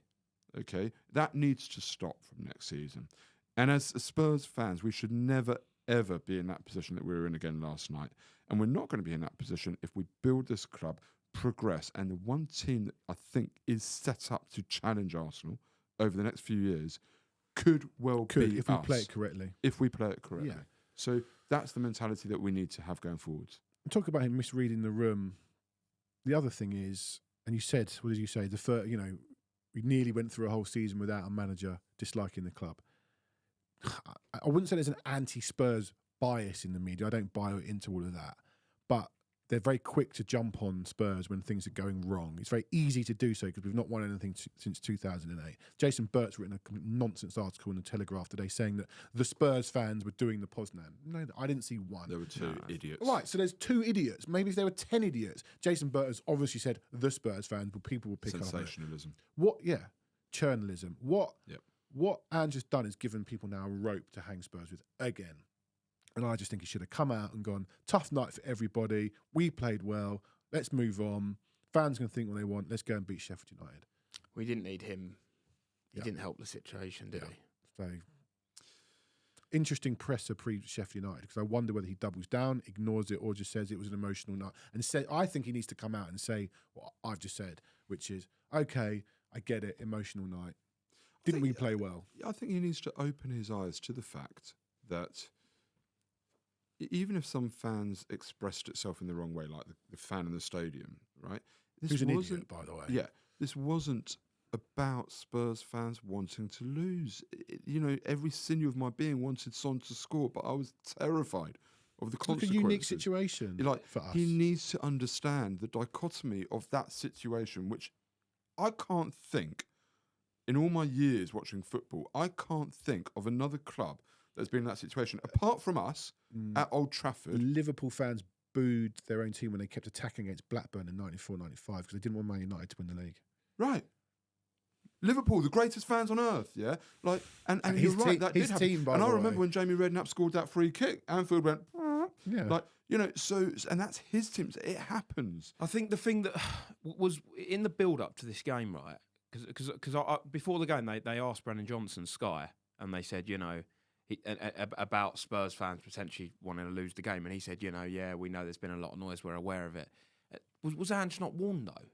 Okay? That needs to stop from next season. And as Spurs fans, we should never, ever be in that position that we were in again last night. And we're not going to be in that position if we build this club, progress. And the one team that I think is set up to challenge Arsenal over the next few years could be if we play it correctly. If we play it correctly. Yeah. So that's the mentality that we need to have going forwards. Talk about him misreading the room. The other thing is, and you said, what did you say? The first, we nearly went through a whole season without a manager disliking the club. I wouldn't say there's an anti-Spurs bias in the media. I don't buy into all of that. But they're very quick to jump on Spurs when things are going wrong. It's very easy to do so because we've not won anything since 2008. Jason Burt's written a nonsense article in the Telegraph today saying that the Spurs fans were doing the Poznan. No, I didn't see one. There were two idiots. Right, so there's two idiots. Maybe if there were 10 idiots. Jason Burt has obviously said the Spurs fans, but people will pick up on it. Sensationalism. Journalism. What Ange has done is given people now a rope to hang Spurs with again. And I just think he should have come out and gone, tough night for everybody. We played well. Let's move on. Fans can think what they want. Let's go and beat Sheffield United. We didn't need him. He didn't help the situation, did he? So, interesting presser pre-Sheffield United, because I wonder whether he doubles down, ignores it, or just says it was an emotional night. And I think he needs to come out and say what I've just said, which is, okay, I get it, emotional night. Didn't we play well? I think he needs to open his eyes to the fact that even if some fans expressed itself in the wrong way, like the fan in the stadium, right? Who's an idiot, by the way. Yeah, this wasn't about Spurs fans wanting to lose. Every sinew of my being wanted Son to score, but I was terrified of the consequences. It's a unique situation for us. He needs to understand the dichotomy of that situation, which I can't think, in all my years watching football, I can't think of another club that's been in that situation, apart from us at Old Trafford. Liverpool fans booed their own team when they kept attacking against Blackburn in 94-95 because they didn't want Man United to win the league. Right. Liverpool, the greatest fans on earth, yeah? And you're right, that did happen. And I remember when Jamie Redknapp scored that free kick, Anfield went, and that's his team. It happens. I think the thing that was in the build-up to this game, right, because before the game, they asked Brennan Johnson, Sky, and they said, about Spurs fans potentially wanting to lose the game. And he said, we know there's been a lot of noise. We're aware of it. Was Ange not warned, though?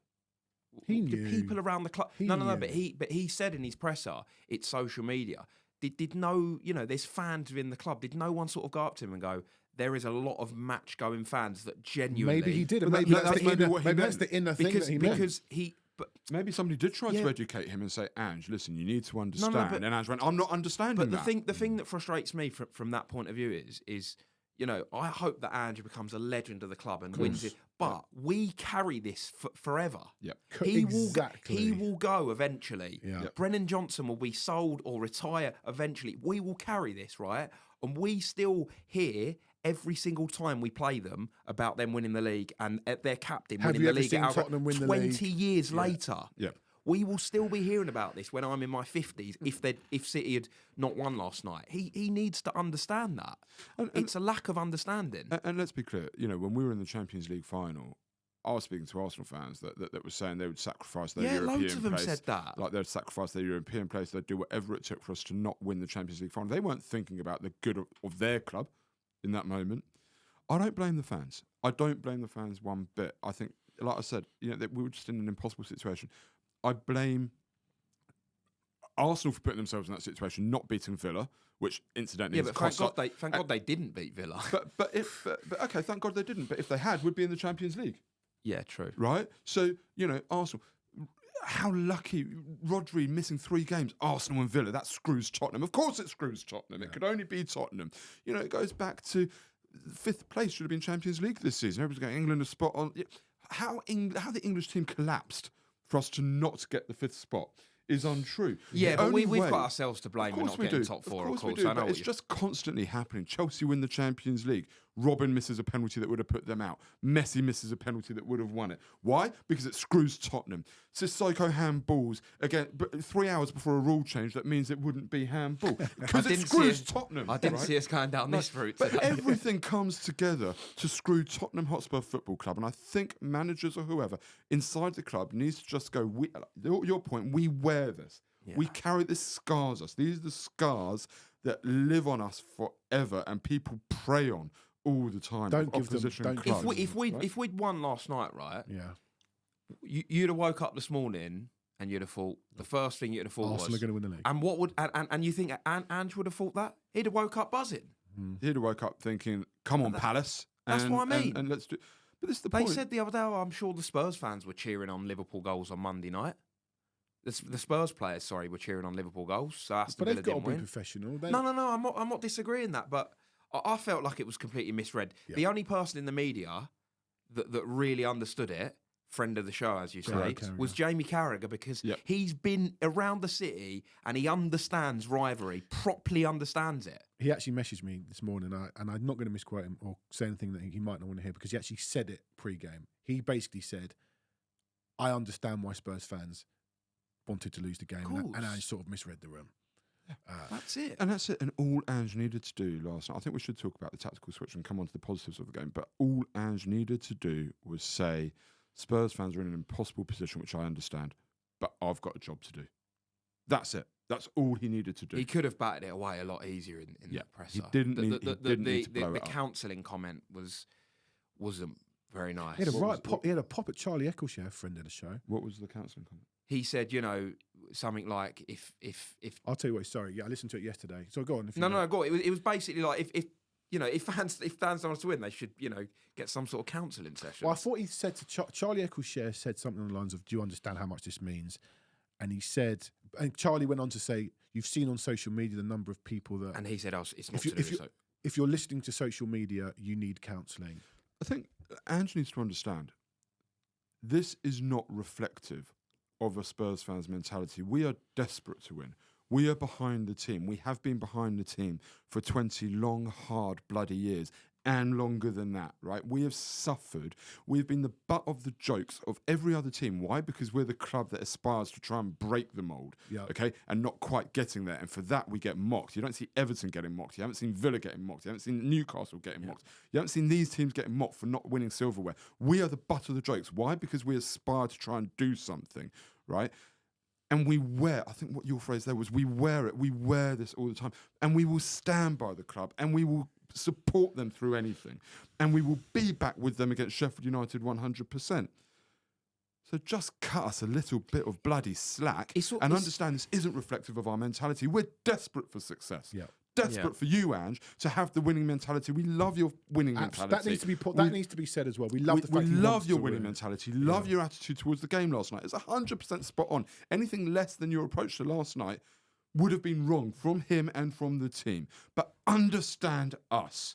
He knew. People around the club. No. But he said in his presser, it's social media. There's fans within the club. Did no one sort of go up to him and go, there is a lot of match-going fans that genuinely... Maybe he did. Maybe that's the inner thing that he meant. Because maybe somebody did try to educate him and say, Ange, listen, you need to understand. And Ange went, I'm not understanding that. But the thing that frustrates me from that point of view is I hope that Ange becomes a legend of the club and wins it. But we carry this forever. Yep. He will go eventually. Yeah. Brennan Johnson will be sold or retire eventually. We will carry this, right? And we still hear every single time we play them about them winning the league and their captain winning the league at Tottenham win the 20 years later. Yeah. We will still be hearing about this when I'm in my 50s if City had not won last night. He needs to understand that. It's a lack of understanding. And let's be clear, when we were in the Champions League final, I was speaking to Arsenal fans that were saying they would sacrifice their Yeah, European loads of them place. said that. Like they'd sacrifice their European place. They'd do whatever it took for us to not win the Champions League final. They weren't thinking about the good of their club in that moment. I don't blame the fans. I don't blame the fans one bit. I think, like I said, that we were just in an impossible situation. I blame Arsenal for putting themselves in that situation, not beating Villa, which incidentally, Yeah, but thank God they didn't beat Villa. But okay, thank God they didn't. But if they had, we'd be in the Champions League. Yeah, true. Right? So, Arsenal, how lucky. Rodri missing 3 games. Arsenal and Villa, that screws Tottenham. Of course it screws Tottenham. It could only be Tottenham. It goes back to 5th place should have been Champions League this season. Everybody's going, England a spot on. How the English team collapsed for us to not get the 5th spot is untrue. Yeah, but we've got ourselves to blame for not getting top 4, Of course. I know it's just constantly happening. Chelsea win the Champions League. Robin misses a penalty that would have put them out. Messi misses a penalty that would have won it. Why? Because it screws Tottenham. Sissoko handballs again, but 3 hours before a rule change that means it wouldn't be handball because it screws Tottenham. I didn't see us going down this route. But everything comes together to screw Tottenham Hotspur Football Club, and I think managers or whoever inside the club needs to just go. Your point. We wear this. Yeah. We carry this. Scars us. These are the scars that live on us forever, and people prey on all the time. Don't give them. If we'd won last night, right? Yeah. You'd have woke up this morning and you'd have thought the first thing you'd have thought Arsenal was are going to win the league. And what would and you think Ange would have thought that? He'd have woke up buzzing. He'd have woke up thinking, "Come on, Palace." That's what I mean. And let's do. But this is the point. They said the other day, I'm sure the Spurs fans were cheering on Liverpool goals on Monday night. The Spurs players, were cheering on Liverpool goals. So Aston Villa didn't win. Professional. No. I'm not disagreeing that, but I felt like it was completely misread. Yeah. The only person in the media that really understood it, friend of the show, as you say, was Jamie Carragher, because he's been around the city and he understands rivalry, properly understands it. He actually messaged me this morning, and I'm not going to misquote him or say anything that he might not want to hear, because he actually said it pre-game. He basically said, I understand why Spurs fans wanted to lose the game, and Ange sort of misread the room. That's it. And that's it. And all Ange needed to do last night, I think we should talk about the tactical switch and come on to the positives of the game, but all Ange needed to do was say, Spurs fans are in an impossible position, which I understand, but I've got a job to do. That's it. That's all he needed to do. He could have batted it away a lot easier in that presser. He didn't need to blow it up. The counselling comment wasn't very nice. He had a pop at Charlie Eccleshare, friend of the show. What was the counselling comment? He said, something like, if I'll tell you what. Sorry, I listened to it yesterday. So go on. Go on. It was basically like if fans don't want to win, they should get some sort of counselling session. Well, I thought he said to Charlie Eccleshare said something on the lines of, "Do you understand how much this means?" And he said, and Charlie went on to say, "You've seen on social media the number of people that." And he said, "It's not if you're listening to social media, you need counselling." I think Ange needs to understand this is not reflective of a Spurs fan's mentality. We are desperate to win. We are behind the team. We have been behind the team for 20 long, hard, bloody years, and longer than that, right? We have suffered. We've been the butt of the jokes of every other team. Why? Because we're the club that aspires to try and break the mould, okay, and not quite getting there. And for that, we get mocked. You don't see Everton getting mocked. You haven't seen Villa getting mocked. You haven't seen Newcastle getting mocked. You haven't seen these teams getting mocked for not winning silverware. We are the butt of the jokes. Why? Because we aspire to try and do something, right? And we wear, I think what your phrase there was, we wear it. We wear this all the time. And we will stand by the club, and we will support them through anything. And we will be back with them against Sheffield United 100%. So just cut us a little bit of bloody slack and understand this isn't reflective of our mentality. We're desperate for success. Yeah. Desperate for you, Ange, to have the winning mentality. We love your winning mentality. That needs to be that needs to be said as well. We love the fact we love your winning mentality. Love your attitude towards the game last night. It's 100% spot on. Anything less than your approach to last night would have been wrong from him and from the team. But understand us.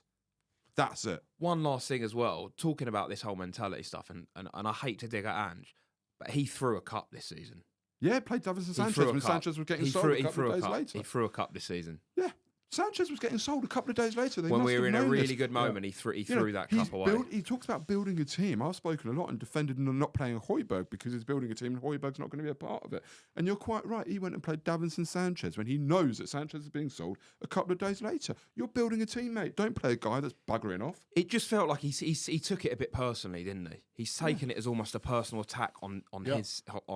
That's it. One last thing as well, talking about this whole mentality stuff, and I hate to dig at Ange, but he threw a cup this season. Yeah, played Davinson Sanchez when Sanchez was getting sold a couple of days later. He threw a cup this season. Yeah. Sanchez was getting sold a couple of days later. They When must we were have in a known really this. good moment, he threw You know, that he's cup away. He talks about building a team. I've spoken a lot and defended not playing Højbjerg because he's building a team and Højbjerg's not going to be a part of it. And you're quite right. He went and played Davinson Sanchez when he knows that Sanchez is being sold a couple of days later. You're building a team, mate. Don't play a guy that's buggering off. It just felt like he took it a bit personally, didn't he? He's taken it as almost a personal attack on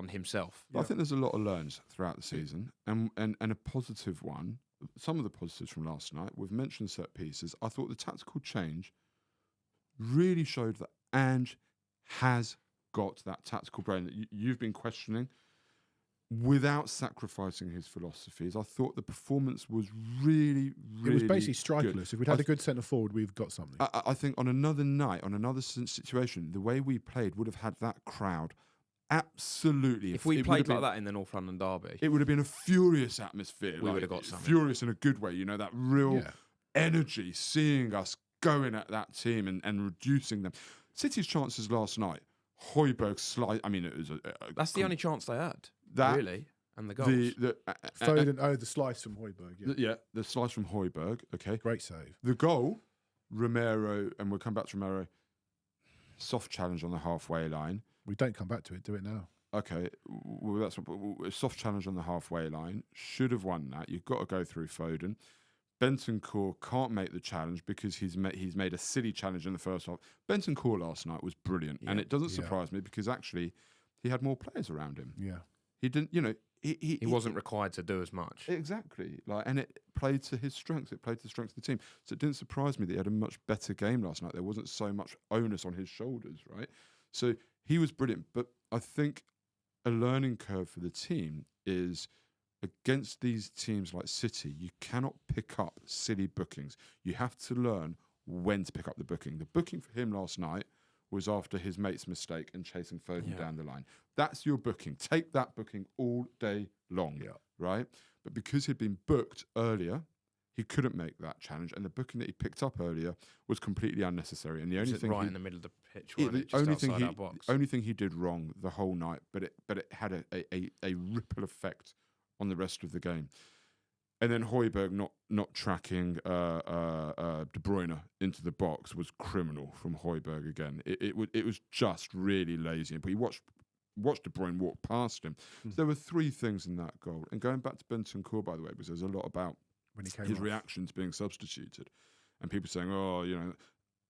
himself. I think there's a lot of learns throughout the season and a positive one. Some of the positives from last night, we've mentioned set pieces. I thought the tactical change really showed that Ange has got that tactical brain that you've been questioning without sacrificing his philosophies. I thought the performance was really It was basically good. strikerless. If we'd had a good centre forward, we've got something. I think on another night, on another situation, the way we played would have had that crowd absolutely. If we played like that in the North London derby, it would have been a furious atmosphere. We would have got something. Furious in a good way, you know, that real energy, seeing us going at that team and reducing them. City's chances last night, Højbjerg slide. I mean, it was that's the only chance they had, really, and the goals. Foden, the slice from Højbjerg. The slice from Højbjerg. Okay, great save. The goal, Romero, and we'll come back to Romero. Soft challenge on the halfway line. We don't come back to it. Do it now. Okay, well, that's a soft challenge on the halfway line. Should have won that. You've got to go through Foden. Bentancur can't make the challenge because he's made a silly challenge in the first half. Bentancur last night was brilliant, and it doesn't surprise me because actually he had more players around him. Yeah, he didn't. You know, he wasn't required to do as much. Exactly, and it played to his strengths. It played to the strengths of the team. So it didn't surprise me that he had a much better game last night. There wasn't so much onus on his shoulders, right? So he was brilliant, but I think a learning curve for the team is against these teams like City, you cannot pick up silly bookings. You have to learn when to pick up the booking. The booking for him last night was after his mate's mistake and chasing Foden down the line. That's your booking. Take that booking all day long, right? But because he'd been booked earlier, he couldn't make that challenge, and the booking that he picked up earlier was completely unnecessary. And the only thing in the middle of the pitch, the only thing he did wrong the whole night, but it had a ripple effect on the rest of the game. And then Højbjerg not tracking De Bruyne into the box was criminal from Højbjerg again. It was just really lazy. But he watched De Bruyne walk past him. So there were three things in that goal. And going back to Bentancur, by the way, because there's a lot about when he came his off. reactions being substituted, and people saying, "Oh, you know,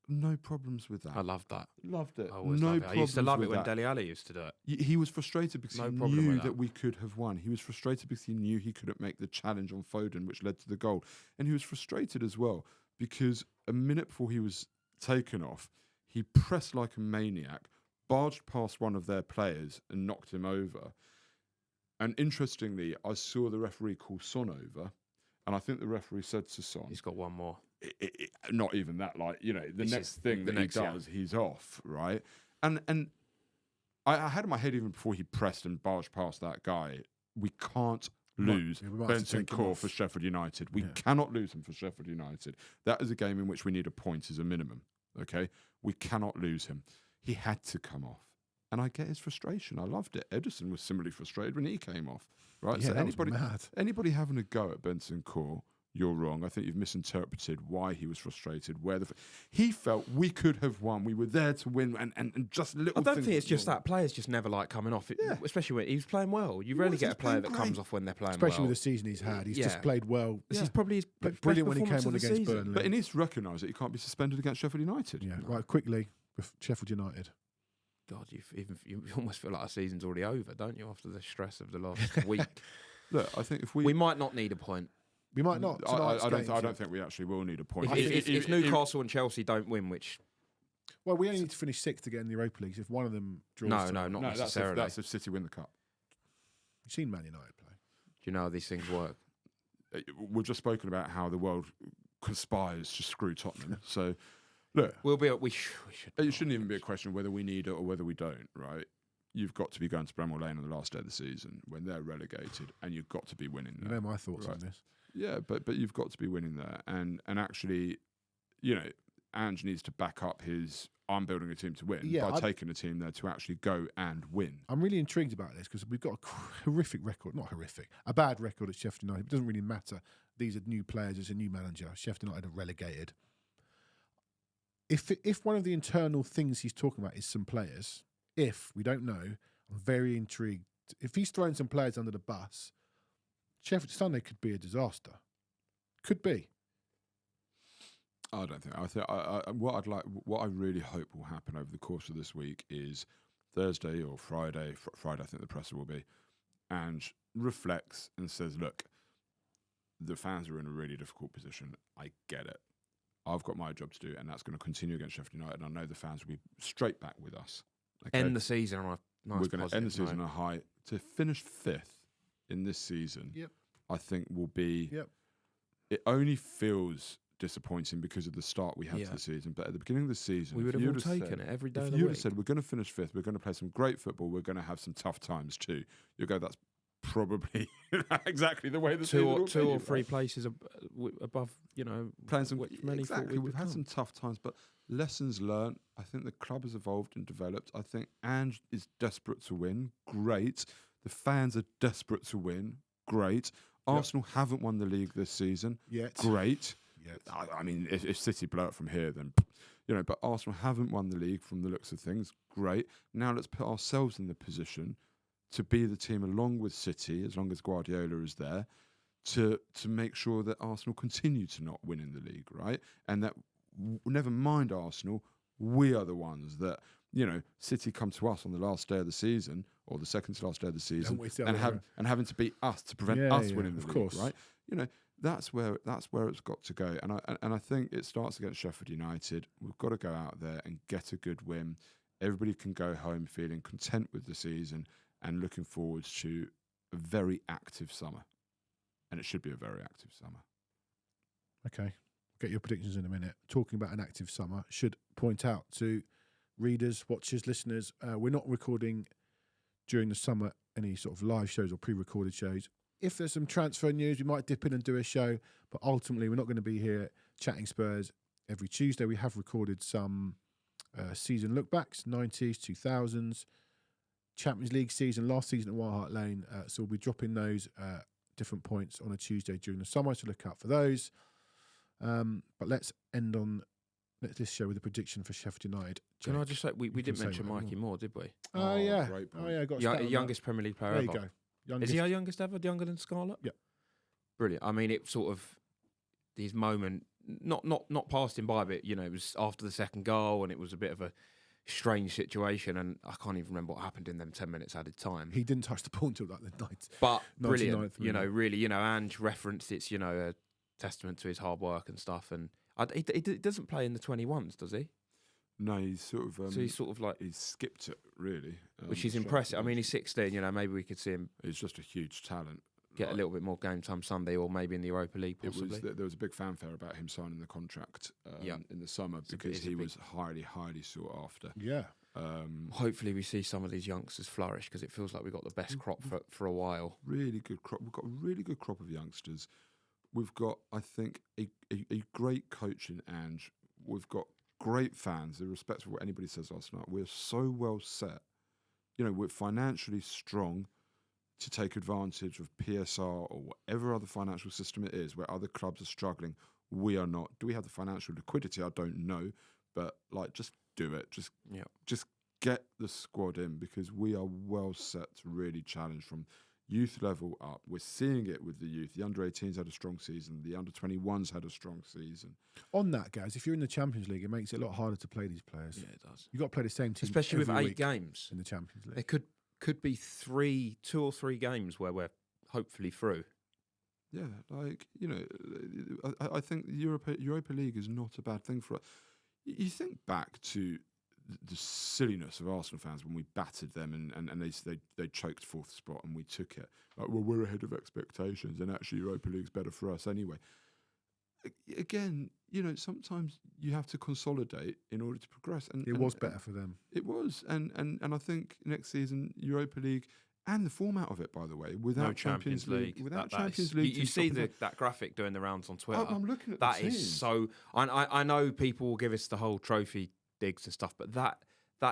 no problems with that." I loved that. Loved it. I always no loved it. I used to love it when that. Dele Alli used to do it. He was frustrated because No he problem knew with that we could have won. He was frustrated because he knew he couldn't make the challenge on Foden, which led to the goal. And he was frustrated as well because a minute before he was taken off, he pressed like a maniac, barged past one of their players and knocked him over. And interestingly, I saw the referee call Son over, and I think the referee said to Son, "He's got one more." Not even that, the next thing that he does, he's off, right? And I had in my head even before he pressed and barged past that guy, we can't lose Bentancur for Sheffield United. We cannot lose him for Sheffield United. That is a game in which we need a point as a minimum, okay? We cannot lose him. He had to come off. And I get his frustration. I loved it. Edison was similarly frustrated when he came off, right? Yeah, so anybody having a go at Bentancur, you're wrong. I think you've misinterpreted why he was frustrated. He felt we could have won. We were there to win, and just little. I don't think it's just that players just never like coming off. Especially when he was playing well. You rarely get a player that comes off when they're playing especially well. with the season he's had. He's just played well. This is probably his brilliant when he came on against season. Burnley. But he needs to recognise that he can't be suspended against Sheffield United. Yeah, right. Quickly with Sheffield United. God, you almost feel like our season's already over, don't you? After the stress of the last week. Look, I think if we might not need a point. We might not. I don't think we actually will need a point. If Newcastle and Chelsea don't win, which... Well, we only need to finish sixth to get in the Europa League. If one of them draws... No, not necessarily. That's if City win the Cup. You've seen Man United play. Do you know how these things work? We've just spoken about how the world conspires to screw Tottenham. So, look... We should. It shouldn't even be a question of whether we need it or whether we don't, right? You've got to be going to Bramall Lane on the last day of the season when they're relegated, and you've got to be winning there. You know my thoughts on this. Yeah, but you've got to be winning there, and actually, Ange needs to back up his "I'm building a team to win" by taking a team there to actually go and win. I'm really intrigued about this because we've got a horrific record, not horrific, a bad record at Sheffield United. It doesn't really matter these are new players, it's a new manager. Sheffield United are relegated. If one of the internal things he's talking about is some players, we don't know, I'm very intrigued. If he's throwing some players under the bus, Sheffield Sunday could be a disaster. Could be. I don't think. I think what I really hope will happen over the course of this week is Thursday or Friday. Friday, I think the presser will be, and reflects and says, "Look, the fans are in a really difficult position. I get it. I've got my job to do, and that's going to continue against Sheffield United. And I know the fans will be straight back with us. Okay? End the season on a nice. We're going to end the season on a high. To finish 5th in this season, I think will be. It only feels disappointing because of the start we had to the season. But at the beginning of the season, we would have all taken it every day of the week. If you would have said, we're going to finish 5th, we're going to play some great football, we're going to have some tough times too, you'll go, that's probably exactly the way the season will be. Two or three places above, playing some many exactly. We've had some tough times, but lessons learned. I think the club has evolved and developed. I think Ange is desperate to win. Great. The fans are desperate to win. Great. Arsenal haven't won the league this season. Yet. Great. I mean, if City blow it from here, then, but Arsenal haven't won the league from the looks of things. Great. Now let's put ourselves in the position to be the team along with City, as long as Guardiola is there, to make sure that Arsenal continue to not win in the league, right? And that, never mind Arsenal, we are the ones that, City come to us on the last day of the season, or the second to last day of the season, and having to beat us to prevent us winning the league, right? That's where it's got to go, and I think it starts against Sheffield United. We've got to go out there and get a good win. Everybody can go home feeling content with the season and looking forward to a very active summer, and it should be a very active summer. Okay, get your predictions in a minute. Talking about an active summer, should point out to readers, watchers, listeners, we're not recording during the summer any sort of live shows or pre-recorded shows. If there's some transfer news, we might dip in and do a show, but ultimately we're not going to be here chatting Spurs every Tuesday. We have recorded some season look-backs, 90s, 2000s, Champions League season, last season at White Hart Lane. So we'll be dropping those different points on a Tuesday during the summer, so look out for those. But let's end on this show with a prediction for Sheffield United. Jake, can I just say, we didn't mention Mikey Moore, did we? Oh, yeah. Great point. Oh, yeah. Got youngest Premier League player there ever. You go. Is he our youngest ever? Younger than Scarlett? Yeah. Brilliant. I mean, it sort of, his moment, not passed him by, but, it was after the second goal and it was a bit of a strange situation, and I can't even remember what happened in them 10 minutes added time. He didn't touch the ball until like the night. But brilliant, minute. really, Ange referenced it's, a testament to his hard work and stuff, and he doesn't play in the 21s, does he? No, he's sort of. So he's sort of like he's skipped it really, which is impressive. I mean, he's 16. Maybe we could see him. He's just a huge talent. Get a little bit more game time Sunday, or maybe in the Europa League. Possibly. There was a big fanfare about him signing the contract in the summer because he was highly sought after. Yeah. Hopefully, we see some of these youngsters flourish, because it feels like we've got the best crop for a while. Really good crop. We've got a really good crop of youngsters. We've got, I think, a great coach in Ange. We've got great fans, irrespective of what anybody says last night. We're so well set. We're financially strong to take advantage of PSR or whatever other financial system it is, where other clubs are struggling. We are not. Do we have the financial liquidity? I don't know. But, just do it. Just get the squad in, because we are well set to really challenge from youth level up. We're seeing it with the youth. The under-18s had a strong season. The under-21s had a strong season. On that, guys, if you're in the Champions League, it makes it a lot harder to play these players. Yeah, it does. You've got to play the same team, especially with every 8 week games in the Champions League. There could be 2 or 3 games where we're hopefully through. Yeah, I think the Europa League is not a bad thing for us. You think back to the silliness of Arsenal fans when we battered them and they choked 4th spot and we took it. We're ahead of expectations, and actually Europa League's better for us anyway. Again, sometimes you have to consolidate in order to progress. And it was better for them. It was, and I think next season Europa League. And the format of it, by the way, without no Champions League, without Champions League, you see that graphic doing the rounds on Twitter. I'm looking at that. The is so. I know people will give us the whole trophy digs and stuff, but that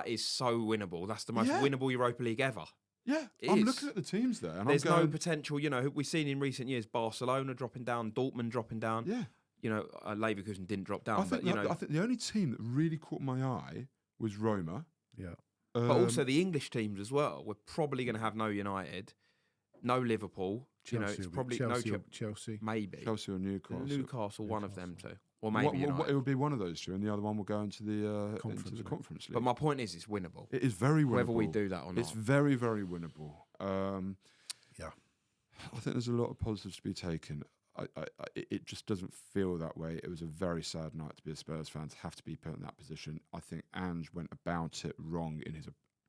is so winnable. That's the most winnable Europa League ever. Yeah, It I'm is. looking at the teams there, and There's I'm going, no potential. We've seen in recent years Barcelona dropping down, Dortmund dropping down. yeah. Leverkusen didn't drop down, I think the only team that really caught my eye was Roma. Yeah. but also the English teams as well. We're probably going to have no United, no Liverpool. Chelsea. It's will be- probably Chelsea. maybe Chelsea or Newcastle. Newcastle, one of them two, or maybe It United. would be one of those two, and the other one will go into the Conference Conference League. But my point is, it's winnable. It is very winnable. Whether we do that or not. It's very, very winnable. Yeah. I think there's a lot of positives to be taken. It just doesn't feel that way. It was a very sad night to be a Spurs fan, to have to be put in that position. I think Ange went about it wrong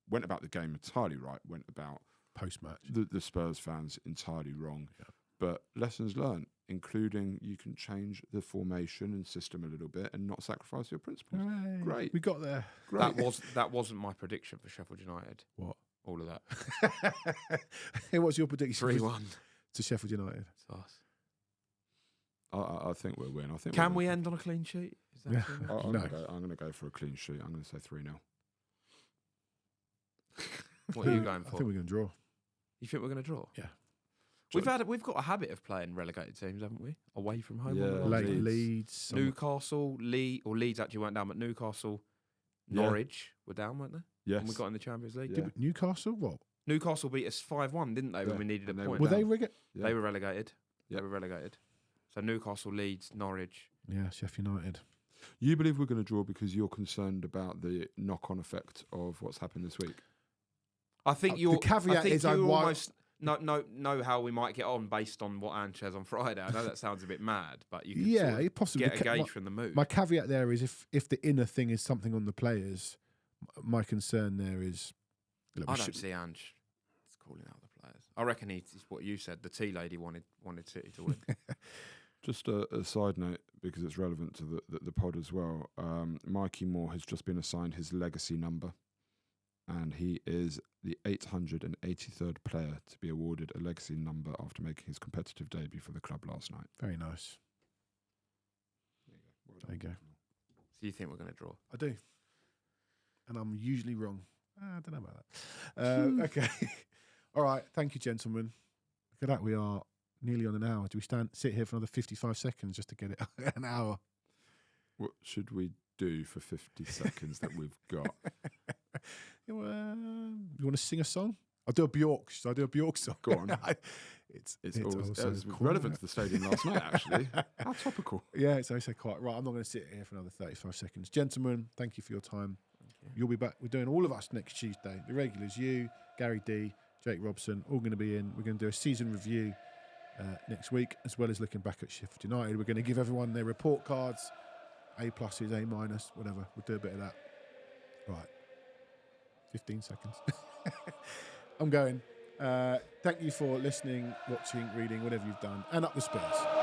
went about the game entirely right, went about Post-match. the Spurs fans entirely wrong. Yeah. But lessons learned, including you can change the formation and system a little bit and not sacrifice your principles. Hooray. Great. We got there. Great. That wasn't my prediction for Sheffield United. What? All of that. Hey, what's your prediction 3-1. to Sheffield United? It's us. I think we'll win. I think Can we end on a clean sheet? Is that Yeah. too much? I'm No. going to go for a clean sheet. I'm going to say 3-0. What are you going I for? think we're going to draw. You think we're going to draw? Yeah. We've got a habit of playing relegated teams, haven't we? Away from home. Yeah. on the last Leeds. Leeds. Newcastle, Leeds actually weren't down, but Newcastle, Yeah. Norwich were down, weren't they? Yes. When we got in the Champions League. Yeah. Newcastle, what? Newcastle beat us 5-1, didn't they? Yeah, When we needed a and they point. Were down. they rig- Yeah. They were relegated. Yeah. They were relegated. So Newcastle, Leeds, Norwich. Yeah, Sheffield United. You believe we're going to draw because you're concerned about the knock-on effect of what's happened this week? I think The you're. caveat I think is you I want- almost know how we might get on based on what Ange says on Friday. I know that sounds a bit mad, but you can Yeah, sort of it possibly get a gauge from the mood. My caveat there is if the inner thing is something on the players, my concern there is. Look, we I don't should- see Ange calling out the players. I reckon it's what you said. The tea lady wanted City to win. Just a side note, because it's relevant to the pod as well. Mikey Moore has just been assigned his legacy number, and he is the 883rd player to be awarded a legacy number after making his competitive debut for the club last night. Very nice. There you go. So you think we're going to draw? I do. And I'm usually wrong. I don't know about that. Okay. All right. Thank you, gentlemen. Look at that. We are nearly on an hour. Do we sit here for another 55 seconds just to get it an hour? What should we do for 50 seconds that we've got? You want to sing a song? I'll do a Bjork. Should I do a Bjork song? Go on. It's always also it's quite- relevant to the stadium last night, actually. How topical. Yeah, it's also quite right. I'm not going to sit here for another 35 seconds. Gentlemen, thank you for your time. You'll be back. We're doing all of us next Tuesday. The regulars, you, Gary D, Jake Robson, all going to be in. We're going to do a season review next week, as well as looking back at Sheffield United. We're going to give everyone their report cards, A+, A-, whatever. We'll do a bit of that. Right. 15 seconds. I'm going. Thank you for listening, watching, reading, whatever you've done. And up the Spurs.